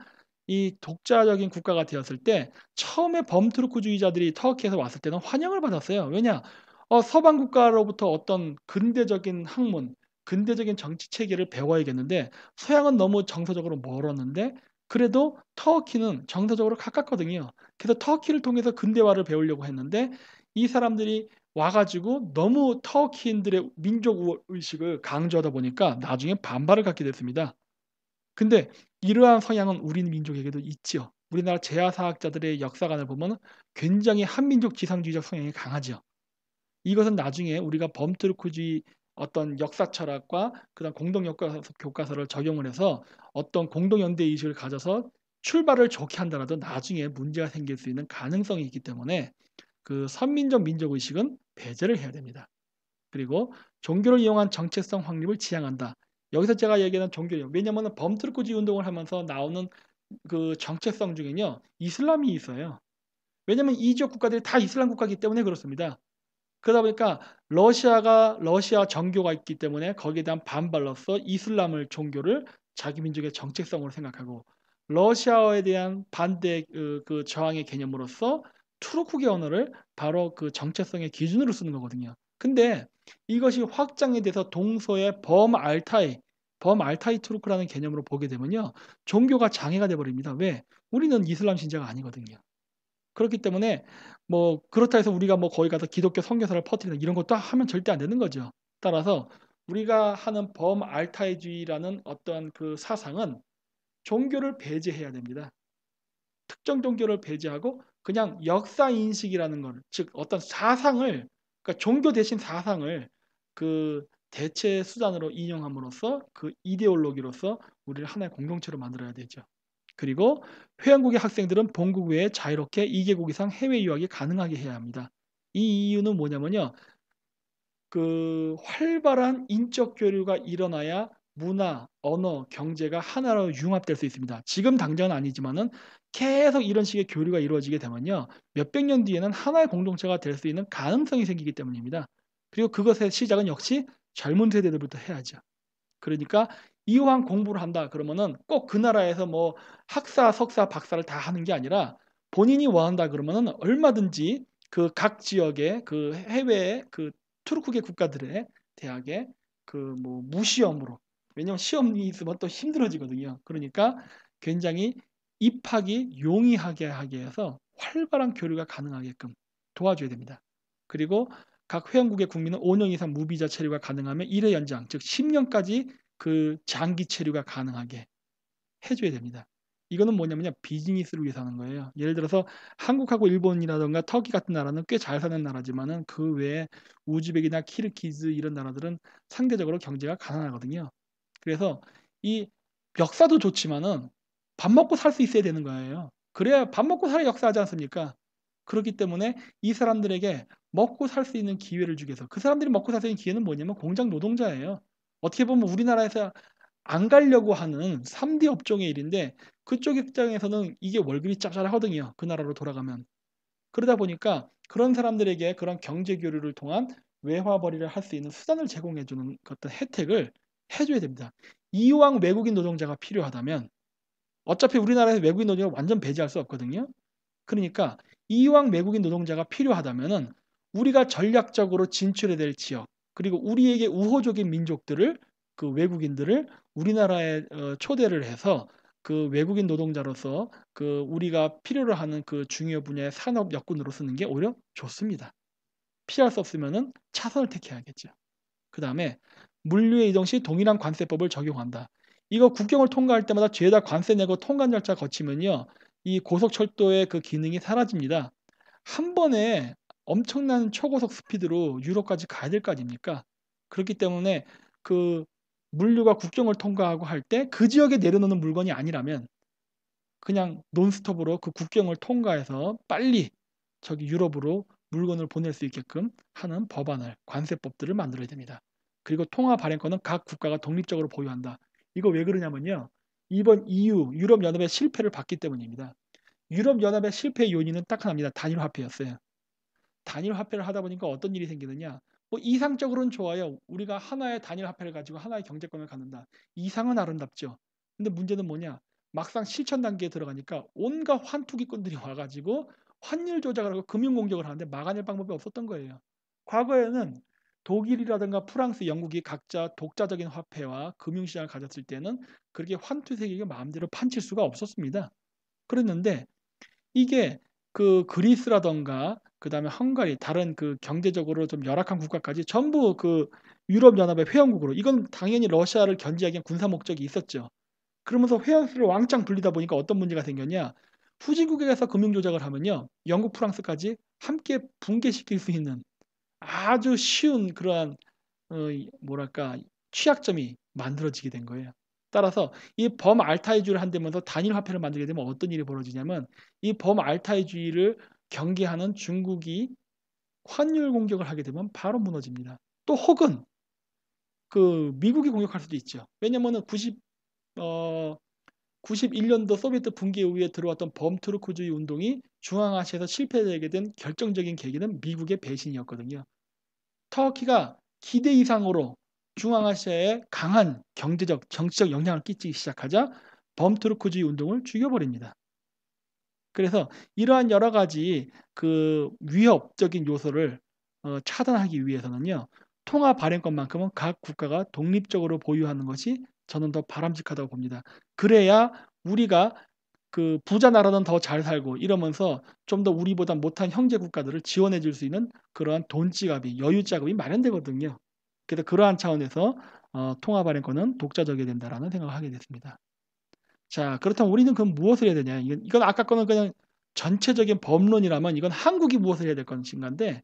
이 독자적인 국가가 되었을 때 처음에 범투르크주의자들이 터키에서 왔을 때는 환영을 받았어요. 왜냐? 서방 국가로부터 어떤 근대적인 학문, 근대적인 정치 체계를 배워야겠는데 서양은 너무 정서적으로 멀었는데 그래도 터키는 정서적으로 가깝거든요. 그래서 터키를 통해서 근대화를 배우려고 했는데 이 사람들이 와가지고 너무 터키인들의 민족 의식을 강조하다 보니까 나중에 반발을 갖게 됐습니다. 근데 이러한 성향은 우리 민족에게도 있지요. 우리나라 재야사학자들의 역사관을 보면 굉장히 한민족 지상주의적 성향이 강하죠. 이것은 나중에 우리가 범투르크주의 어떤 역사 철학과 그다음 공동 교과서를 적용을 해서 어떤 공동 연대 의식을 가져서 출발을 좋게 한다라도 나중에 문제가 생길 수 있는 가능성이 있기 때문에 그 선민적 민족 의식은 배제를 해야 됩니다. 그리고 종교를 이용한 정체성 확립을 지향한다. 여기서 제가 얘기하는 종교요. 왜냐하면 범투르크주의 운동을 하면서 나오는 그 정체성 중에는요 이슬람이 있어요. 왜냐하면 이 지역 국가들이 다 이슬람 국가이기 때문에 그렇습니다. 그러다 보니까 러시아 정교가 있기 때문에 거기에 대한 반발로서 이슬람을 종교를 자기 민족의 정체성으로 생각하고 러시아에 대한 반대 그 저항의 개념으로서 투르크계 언어를 바로 그 정체성의 기준으로 쓰는 거거든요. 근데 이것이 확장이 돼서 동서의 범알타이 투르크라는 개념으로 보게 되면요. 종교가 장애가 돼 버립니다. 왜? 우리는 이슬람 신자가 아니거든요. 그렇기 때문에 뭐 그렇다 해서 우리가 뭐 거기 가서 기독교 선교사를 퍼뜨리는 이런 것도 하면 절대 안 되는 거죠. 따라서 우리가 하는 범알타이주의라는 어떤 그 사상은 종교를 배제해야 됩니다. 특정 종교를 배제하고 그냥 역사 인식이라는 걸, 즉 어떤 사상을 그러니까 종교 대신 사상을 그 대체 수단으로 인용함으로써 그 이데올로기로서 우리를 하나의 공동체로 만들어야 되죠. 그리고 회원국의 학생들은 본국 외에 자유롭게 2개국 이상 해외 유학이 가능하게 해야 합니다. 이 이유는 뭐냐면요. 그 활발한 인적 교류가 일어나야 문화, 언어, 경제가 하나로 융합될 수 있습니다. 지금 당장은 아니지만은 계속 이런 식의 교류가 이루어지게 되면요. 몇백 년 뒤에는 하나의 공동체가 될 수 있는 가능성이 생기기 때문입니다. 그리고 그것의 시작은 역시 젊은 세대들부터 해야죠. 그러니까 이왕 공부를 한다 그러면은 꼭 그 나라에서 뭐 학사, 석사, 박사를 다 하는 게 아니라 본인이 원한다 그러면은 얼마든지 그 각 지역의 그 해외의 그 투르크계 국가들의 대학에 그 뭐 무시험으로, 왜냐면 시험이 있으면 또 힘들어지거든요. 그러니까 굉장히 입학이 용이하게 하게 해서 활발한 교류가 가능하게끔 도와줘야 됩니다. 그리고 각 회원국의 국민은 5년 이상 무비자 체류가 가능하면 1회 연장, 즉 10년까지 그 장기 체류가 가능하게 해줘야 됩니다. 이거는 뭐냐면요, 비즈니스를 위해서 하는 거예요. 예를 들어서 한국하고 일본이라던가 터키 같은 나라는 꽤 잘 사는 나라지만은 그 외에 우즈벡이나 키르기즈 이런 나라들은 상대적으로 경제가 가난하거든요. 그래서 이 역사도 좋지만은 밥 먹고 살 수 있어야 되는 거예요. 그래야 밥 먹고 살아야 역사하지 않습니까? 그렇기 때문에 이 사람들에게 먹고 살 수 있는 기회를 주기 위해서, 그 사람들이 먹고 살 수 있는 기회는 뭐냐면 공장 노동자예요. 어떻게 보면 우리나라에서 안 가려고 하는 3대 업종의 일인데 그쪽 입장에서는 이게 월급이 짭짤하거든요. 그 나라로 돌아가면. 그러다 보니까 그런 사람들에게 그런 경제 교류를 통한 외화벌이를 할 수 있는 수단을 제공해 주는 어떤 혜택을 해줘야 됩니다. 이왕 외국인 노동자가 필요하다면, 어차피 우리나라에서 외국인 노동자를 완전 배제할 수 없거든요. 그러니까 이왕 외국인 노동자가 필요하다면은 우리가 전략적으로 진출해야 될 지역, 그리고 우리에게 우호적인 민족들을, 그 외국인들을 우리나라에 초대를 해서 그 외국인 노동자로서 그 우리가 필요로 하는 그 중요 분야의 산업 역군으로 쓰는 게 오히려 좋습니다. 피할 수 없으면은 차선을 택해야겠죠. 그 다음에 물류의 이동 시 동일한 관세법을 적용한다. 이거 국경을 통과할 때마다 죄다 관세 내고 통관 절차 거치면요, 이 고속철도의 그 기능이 사라집니다. 한 번에 엄청난 초고속 스피드로 유럽까지 가야 될 거 아닙니까? 그렇기 때문에 그 물류가 국경을 통과하고 할 때 그 지역에 내려놓는 물건이 아니라면 그냥 논스톱으로 그 국경을 통과해서 빨리 저기 유럽으로 물건을 보낼 수 있게끔 하는 법안을, 관세법들을 만들어야 됩니다. 그리고 통화 발행권은 각 국가가 독립적으로 보유한다. 이거 왜 그러냐면요, 이번 EU 유럽연합의 실패를 봤기 때문입니다. 유럽연합의 실패 요인은 딱 하나입니다. 단일화폐였어요. 단일화폐를 하다 보니까 어떤 일이 생기느냐, 뭐 이상적으로는 좋아요. 우리가 하나의 단일화폐를 가지고 하나의 경제권을 갖는다. 이상은 아름답죠. 근데 문제는 뭐냐, 막상 실천 단계에 들어가니까 온갖 환투기꾼들이 와가지고 환율 조작을 하고 금융 공격을 하는데 막아낼 방법이 없었던 거예요. 과거에는 독일이라든가 프랑스, 영국이 각자 독자적인 화폐와 금융시장을 가졌을 때는 그렇게 환투 세력이 마음대로 판칠 수가 없었습니다. 그랬는데 이게 그 그리스라던가 그다음에 헝가리, 다른 그 경제적으로 좀 열악한 국가까지 전부 그 유럽 연합의 회원국으로, 이건 당연히 러시아를 견제하기 위한 군사 목적이 있었죠. 그러면서 회원수를 왕창 불리다 보니까 어떤 문제가 생겼냐? 후진국에서 금융 조작을 하면요, 영국, 프랑스까지 함께 붕괴시킬 수 있는 아주 쉬운 그러한 뭐랄까 취약점이 만들어지게 된 거예요. 따라서 이 범알타이주의를 한다면서 단일 화폐를 만들게 되면 어떤 일이 벌어지냐면, 이 범알타이주의를 경계하는 중국이 환율 공격을 하게 되면 바로 무너집니다. 또 혹은 그 미국이 공격할 수도 있죠. 왜냐면은 91년도 소비에트 붕괴 이후에 들어왔던 범투르크주의 운동이 중앙아시아에서 실패되게 된 결정적인 계기는 미국의 배신이었거든요. 터키가 기대 이상으로 중앙아시아에 강한 경제적, 정치적 영향을 끼치기 시작하자 범투르크주의 운동을 죽여버립니다. 그래서 이러한 여러 가지 그 위협적인 요소를 차단하기 위해서는요, 통화 발행권만큼은 각 국가가 독립적으로 보유하는 것이 저는 더 바람직하다고 봅니다. 그래야 우리가 그 부자 나라는 더 잘 살고 이러면서 좀 더 우리보다 못한 형제 국가들을 지원해 줄 수 있는 그러한 돈 지갑이, 여유 자금이 마련되거든요. 그래서 그러한 차원에서 통화 발행권은 독자적이어야 된다라는 생각을 하게 됐습니다. 자, 그렇다면 우리는 그럼 무엇을 해야 되냐? 이건 아까 거는 그냥 전체적인 법론이라면 이건 한국이 무엇을 해야 될 것인가인데,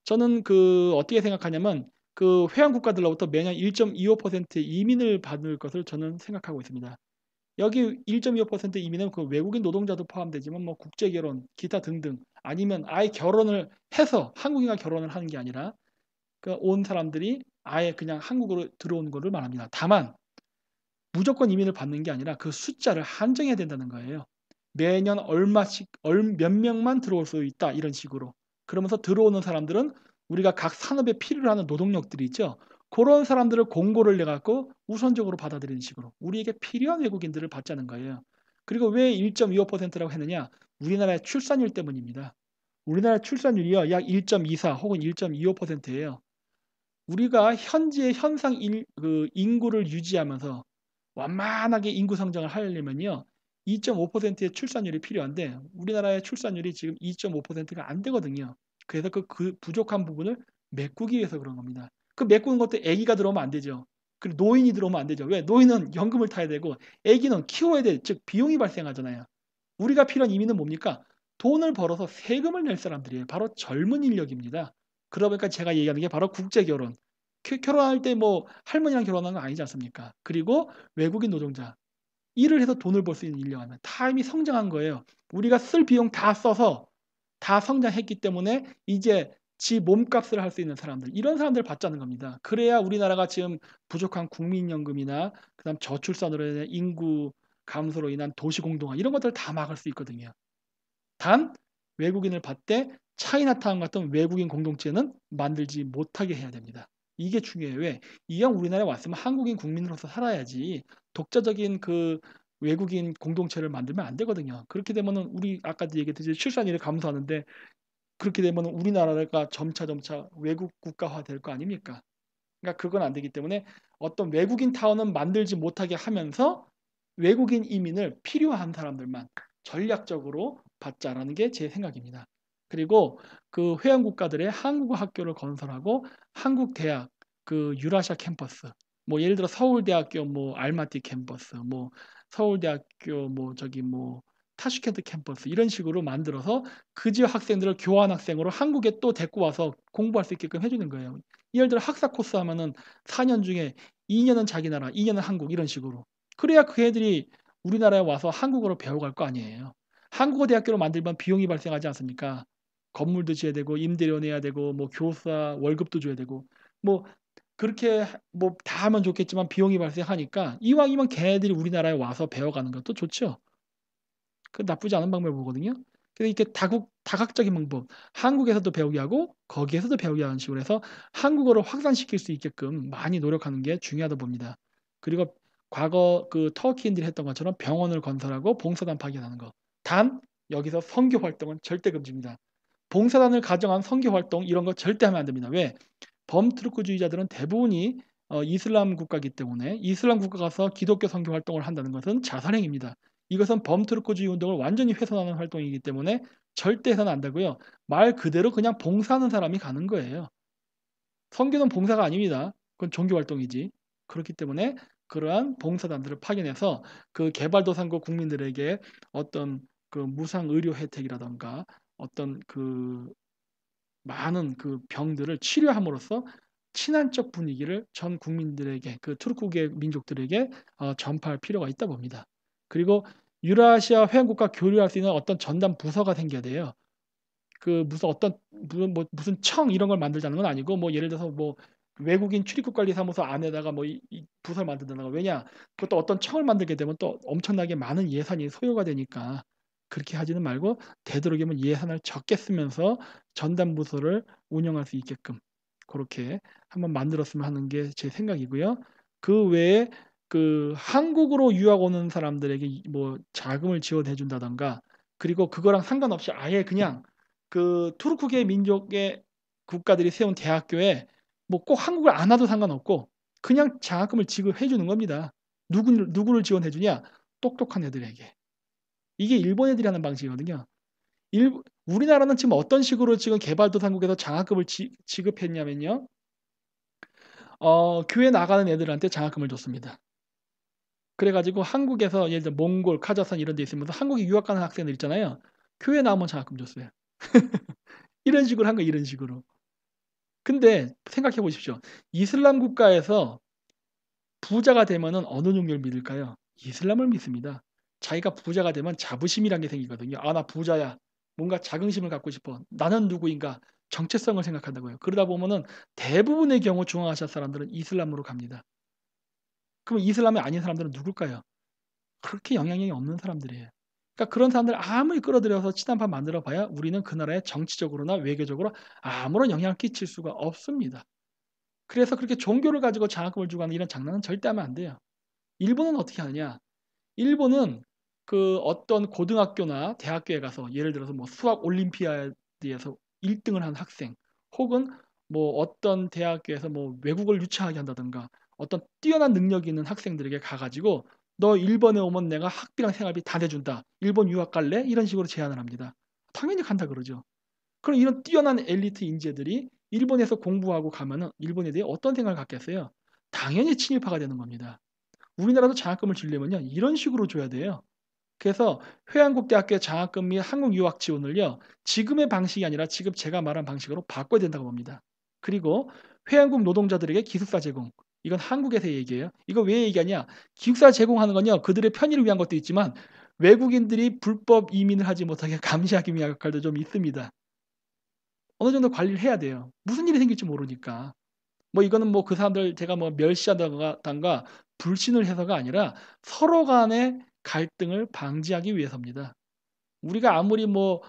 저는 그 어떻게 생각하냐면 그 회원 국가들로부터 매년 1.25%의 이민을 받을 것을 저는 생각하고 있습니다. 여기 1.25% 이민은 그 외국인 노동자도 포함되지만 뭐 국제 결혼, 기타 등등, 아니면 아예 결혼을 해서 한국인과 결혼을 하는 게 아니라 그 온 사람들이 아예 그냥 한국으로 들어오는 것을 말합니다. 다만 무조건 이민을 받는 게 아니라 그 숫자를 한정해야 된다는 거예요. 매년 얼마씩 몇 명만 들어올 수 있다, 이런 식으로. 그러면서 들어오는 사람들은 우리가 각 산업에 필요로 하는 노동력들이 있죠. 그런 사람들을 공고를 내 갖고 우선적으로 받아들이는 식으로 우리에게 필요한 외국인들을 받자는 거예요. 그리고 왜 1.25%라고 했느냐? 우리나라의 출산율 때문입니다. 우리나라 출산율이요, 약 1.24 혹은 1.25%예요. 우리가 현재 현상 인구를 유지하면서 완만하게 인구 성장을 하려면요, 2.5%의 출산율이 필요한데 우리나라의 출산율이 지금 2.5%가 안 되거든요. 그래서 그 부족한 부분을 메꾸기 위해서 그런 겁니다. 그 메꾸는 것도 아기가 들어오면 안 되죠. 그리고 노인이 들어오면 안 되죠. 왜? 노인은 연금을 타야 되고 아기는 키워야 돼. 즉 비용이 발생하잖아요. 우리가 필요한 이민은 뭡니까? 돈을 벌어서 세금을 낼 사람들이에요. 바로 젊은 인력입니다. 그러다 보니까 제가 얘기하는 게 바로 국제결혼. 결혼할 때 뭐 할머니랑 결혼하는 거 아니지 않습니까? 그리고 외국인 노동자. 일을 해서 돈을 벌 수 있는 인력하면 다 이미 성장한 거예요. 우리가 쓸 비용 다 써서 다 성장했기 때문에 이제 지 몸값을 할 수 있는 사람들, 이런 사람들 받자는 겁니다. 그래야 우리나라가 지금 부족한 국민연금이나 그다음 저출산으로 인한 인구 감소로 인한 도시공동화 이런 것들을 다 막을 수 있거든요. 단 외국인을 받되 차이나타운 같은 외국인 공동체는 만들지 못하게 해야 됩니다. 이게 중요해요. 왜? 이왕 우리나라에 왔으면 한국인 국민으로서 살아야지 독자적인 그 외국인 공동체를 만들면 안 되거든요. 그렇게 되면은 우리 아까도 얘기했듯이 출산율이 감소하는데 그렇게 되면 우리나라가 점차 외국 국가화 될 거 아닙니까? 그러니까 그건 안 되기 때문에 어떤 외국인 타운은 만들지 못하게 하면서 외국인 이민을 필요한 사람들만 전략적으로 받자라는 게 제 생각입니다. 그리고 그 회원 국가들의 한국어 학교를 건설하고 한국 대학 그 유라시아 캠퍼스 뭐 예를 들어 서울대학교 뭐 알마티 캠퍼스 뭐 서울대학교 뭐 저기 뭐 타슈켄트 캠퍼스 이런 식으로 만들어서 그 지역 학생들을 교환 학생으로 한국에 또 데리고 와서 공부할 수 있게끔 해주는 거예요. 예를 들어 학사 코스 하면은 4년 중에 2년은 자기 나라, 2년은 한국 이런 식으로. 그래야 그 애들이 우리나라에 와서 한국어를 배워갈 거 아니에요. 한국어 대학교로 만들면 비용이 발생하지 않습니까? 건물도 지어야 되고 임대료 내야 되고 뭐 교사 월급도 줘야 되고 뭐 그렇게 뭐 다 하면 좋겠지만 비용이 발생하니까 이왕이면 걔네들이 우리나라에 와서 배워가는 것도 좋죠. 그 나쁘지 않은 방법이거든요. 그래서 이렇게 다각적인 방법, 한국에서도 배우게 하고 거기에서도 배우게 하는 식으로 해서 한국어를 확산시킬 수 있게끔 많이 노력하는 게 중요하다 봅니다. 그리고 과거 그 터키인들이 했던 것처럼 병원을 건설하고 봉사단 파견하는 거. 단 여기서 선교 활동은 절대 금지입니다. 봉사단을 가정한 선교 활동 이런 거 절대 하면 안 됩니다. 왜? 범투르크주의자들은 대부분이 이슬람 국가이기 때문에 이슬람 국가 가서 기독교 선교 활동을 한다는 것은 자살행위입니다. 이것은 범투르크주의 운동을 완전히 훼손하는 활동이기 때문에 절대 해서는 안 되고요. 말 그대로 그냥 봉사하는 사람이 가는 거예요. 선교는 봉사가 아닙니다. 그건 종교 활동이지. 그렇기 때문에 그러한 봉사단들을 파견해서 그 개발도상국 국민들에게 어떤 그 무상 의료 혜택이라던가 어떤 그 많은 그 병들을 치료함으로써 친환적 분위기를 전 국민들에게 그 투르크계 민족들에게 전파할 필요가 있다 봅니다. 그리고 유라시아 회원국과 교류할 수 있는 어떤 전담 부서가 생겨야 돼요. 그 무슨 어떤 무슨 청 이런 걸 만들자는 건 아니고 뭐 예를 들어서 뭐 외국인 출입국 관리 사무소 안에다가 뭐 이 부서를 만든다거나 왜냐 그것도 어떤 청을 만들게 되면 또 엄청나게 많은 예산이 소요가 되니까 그렇게 하지는 말고 되도록이면 예산을 적게 쓰면서 전담 부서를 운영할 수 있게끔 그렇게 한번 만들었으면 하는 게 제 생각이고요. 그 외에 그 한국으로 유학 오는 사람들에게 뭐 자금을 지원해 준다던가 그리고 그거랑 상관없이 아예 그냥 그 투르크계 민족의 국가들이 세운 대학교에 뭐 꼭 한국을 안 와도 상관없고 그냥 장학금을 지급해 주는 겁니다. 누구를 지원해 주냐? 똑똑한 애들에게. 이게 일본 애들이 하는 방식이거든요. 우리나라는 지금 어떤 식으로 지금 개발도상국에서 장학금을 지급했냐면요. 교회 나가는 애들한테 장학금을 줬습니다. 그래가지고 한국에서 예를 들어 몽골, 카자흐스탄 이런 데 있으면서 한국에 유학 가는 학생들 있잖아요. 교회 나오면 장학금 줬어요. 이런 식으로 한 거 이런 식으로. 근데 생각해 보십시오. 이슬람 국가에서 부자가 되면은 어느 종교를 믿을까요? 이슬람을 믿습니다. 자기가 부자가 되면 자부심이란 게 생기거든요. 아, 나 부자야. 뭔가 자긍심을 갖고 싶어. 나는 누구인가? 정체성을 생각한다고요. 그러다 보면은 대부분의 경우 중앙아시아 사람들은 이슬람으로 갑니다. 그럼 이슬람이 아닌 사람들은 누굴까요? 그렇게 영향력이 없는 사람들이에요. 그러니까 그런 사람들 아무리 끌어들여서 친한판 만들어 봐야 우리는 그 나라에 정치적으로나 외교적으로 아무런 영향을 끼칠 수가 없습니다. 그래서 그렇게 종교를 가지고 장학금을 주고 하는 이런 장난은 절대 하면 안 돼요. 일본은 어떻게 하느냐? 일본은 그 어떤 고등학교나 대학교에 가서 예를 들어서 뭐 수학 올림피아드에서 1 등을 한 학생, 혹은 뭐 어떤 대학교에서 뭐 외국어를 유창하게 한다든가 어떤 뛰어난 능력이 있는 학생들에게 가 가지고 "너 일본에 오면 내가 학비랑 생활비 다 내준다. 일본 유학 갈래?" 이런 식으로 제안을 합니다. 당연히 간다 그러죠. 그럼 이런 뛰어난 엘리트 인재들이 일본에서 공부하고 가면은 일본에 대해 어떤 생각을 갖겠어요? 당연히 친일파가 되는 겁니다. 우리나라도 장학금을 주려면요, 이런 식으로 줘야 돼요. 그래서 회안국대학교 장학금 및 한국 유학 지원을요, 지금의 방식이 아니라 지금 제가 말한 방식으로 바꿔야 된다고 봅니다. 그리고 회안국 노동자들에게 기숙사 제공. 이건 한국에서의 얘기예요. 이거 왜 얘기하냐? 기숙사 제공하는 건요, 그들의 편의를 위한 것도 있지만 외국인들이 불법 이민을 하지 못하게 감시하기 위한 역할도 좀 있습니다. 어느 정도 관리를 해야 돼요. 무슨 일이 생길지 모르니까. 뭐 이거는 뭐 그 사람들 제가 뭐 멸시한다든가 불신을 해서가 아니라 서로 간의 갈등을 방지하기 위해서입니다. 우리가 아무리 뭐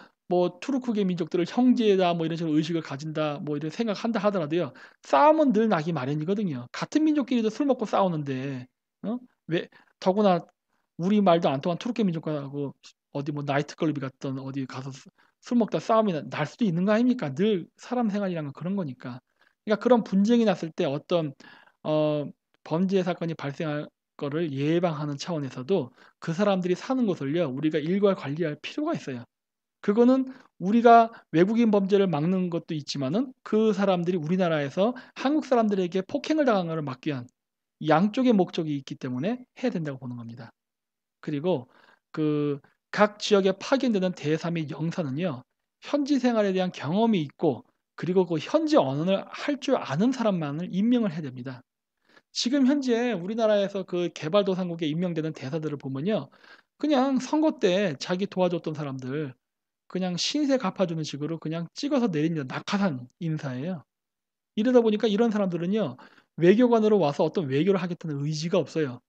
투르크계 민족들을 형제다 뭐 이런 식으로 의식을 가진다 뭐 이런 생각한다 하더라도요. 싸움은 늘 나기 마련이거든요. 같은 민족끼리도 술 먹고 싸우는데 어? 왜 더구나 우리 말도 안 통한 투르크 민족하고 어디 뭐 나이트클럽이 갔던 어디 가서 술 먹다 싸움이 날 수도 있는 거 아닙니까? 늘 사람 생활이란 건 그런 거니까. 그러니까 그런 분쟁이 났을 때 어떤 어 범죄 사건이 발생할 거를 예방하는 차원에서도 그 사람들이 사는 곳을요, 우리가 일괄 관리할 필요가 있어요. 그거는 우리가 외국인 범죄를 막는 것도 있지만은 그 사람들이 우리나라에서 한국 사람들에게 폭행을 당하는 것을 막기 위한 양쪽의 목적이 있기 때문에 해야 된다고 보는 겁니다. 그리고 그 각 지역에 파견되는 대사 및 영사는요, 현지 생활에 대한 경험이 있고 그리고 그 현지 언어를 할 줄 아는 사람만을 임명을 해야 됩니다. 지금 현재 우리나라에서 그 개발도상국에 임명되는 대사들을 보면요, 그냥 선거 때 자기 도와줬던 사람들 그냥 신세 갚아주는 식으로 그냥 찍어서 내린 낙하산 인사예요. 이러다 보니까 이런 사람들은요, 외교관으로 와서 어떤 외교를 하겠다는 의지가 없어요.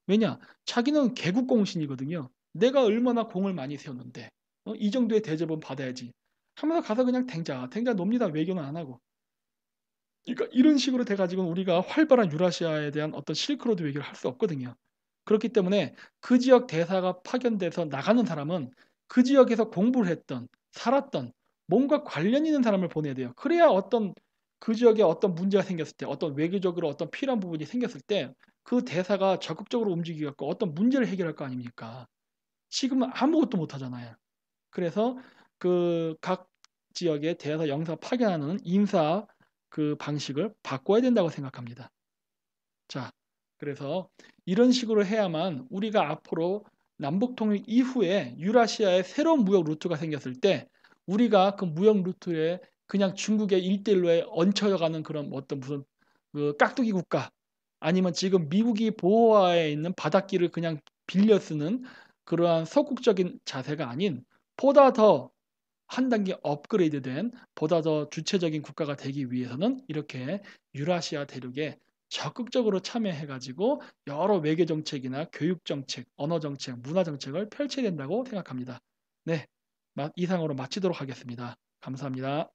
왜냐? 자기는 개국공신이거든요. 내가 얼마나 공을 많이 세웠는데 이 정도의 대접은 받아야지 하면서 가서 그냥 댕자 놉니다. 외교는 안 하고. 그러니까 이런 식으로 돼 가지고는 우리가 활발한 유라시아에 대한 어떤 실크로드 외교를 할 수 없거든요. 그렇기 때문에 그 지역 대사가 파견돼서 나가는 사람은 그 지역에서 공부를 했던, 살았던, 뭔가 관련 있는 사람을 보내야 돼요. 그래야 어떤 그 지역에 어떤 문제가 생겼을 때, 어떤 외교적으로 어떤 필요한 부분이 생겼을 때 그 대사가 적극적으로 움직여 갖고 어떤 문제를 해결할 거 아닙니까? 지금은 아무것도 못 하잖아요. 그래서 그 각 지역의 대사 영사 파견하는 인사 그 방식을 바꿔야 된다고 생각합니다. 자, 그래서 이런 식으로 해야만 우리가 앞으로 남북 통일 이후에 유라시아에 새로운 무역 루트가 생겼을 때 우리가 그 무역 루트에 그냥 중국의 일대일로에 얹혀가는 그런 어떤 무슨 그 깍두기 국가, 아니면 지금 미국이 보호하에 있는 바닷길을 그냥 빌려 쓰는 그러한 서구적인 자세가 아닌 보다 더 한 단계 업그레이드된 보다 더 주체적인 국가가 되기 위해서는 이렇게 유라시아 대륙에 적극적으로 참여해 가지고 여러 외교 정책이나 교육 정책, 언어 정책, 문화 정책을 펼쳐야 된다고 생각합니다. 네. 이상으로 마치도록 하겠습니다. 감사합니다.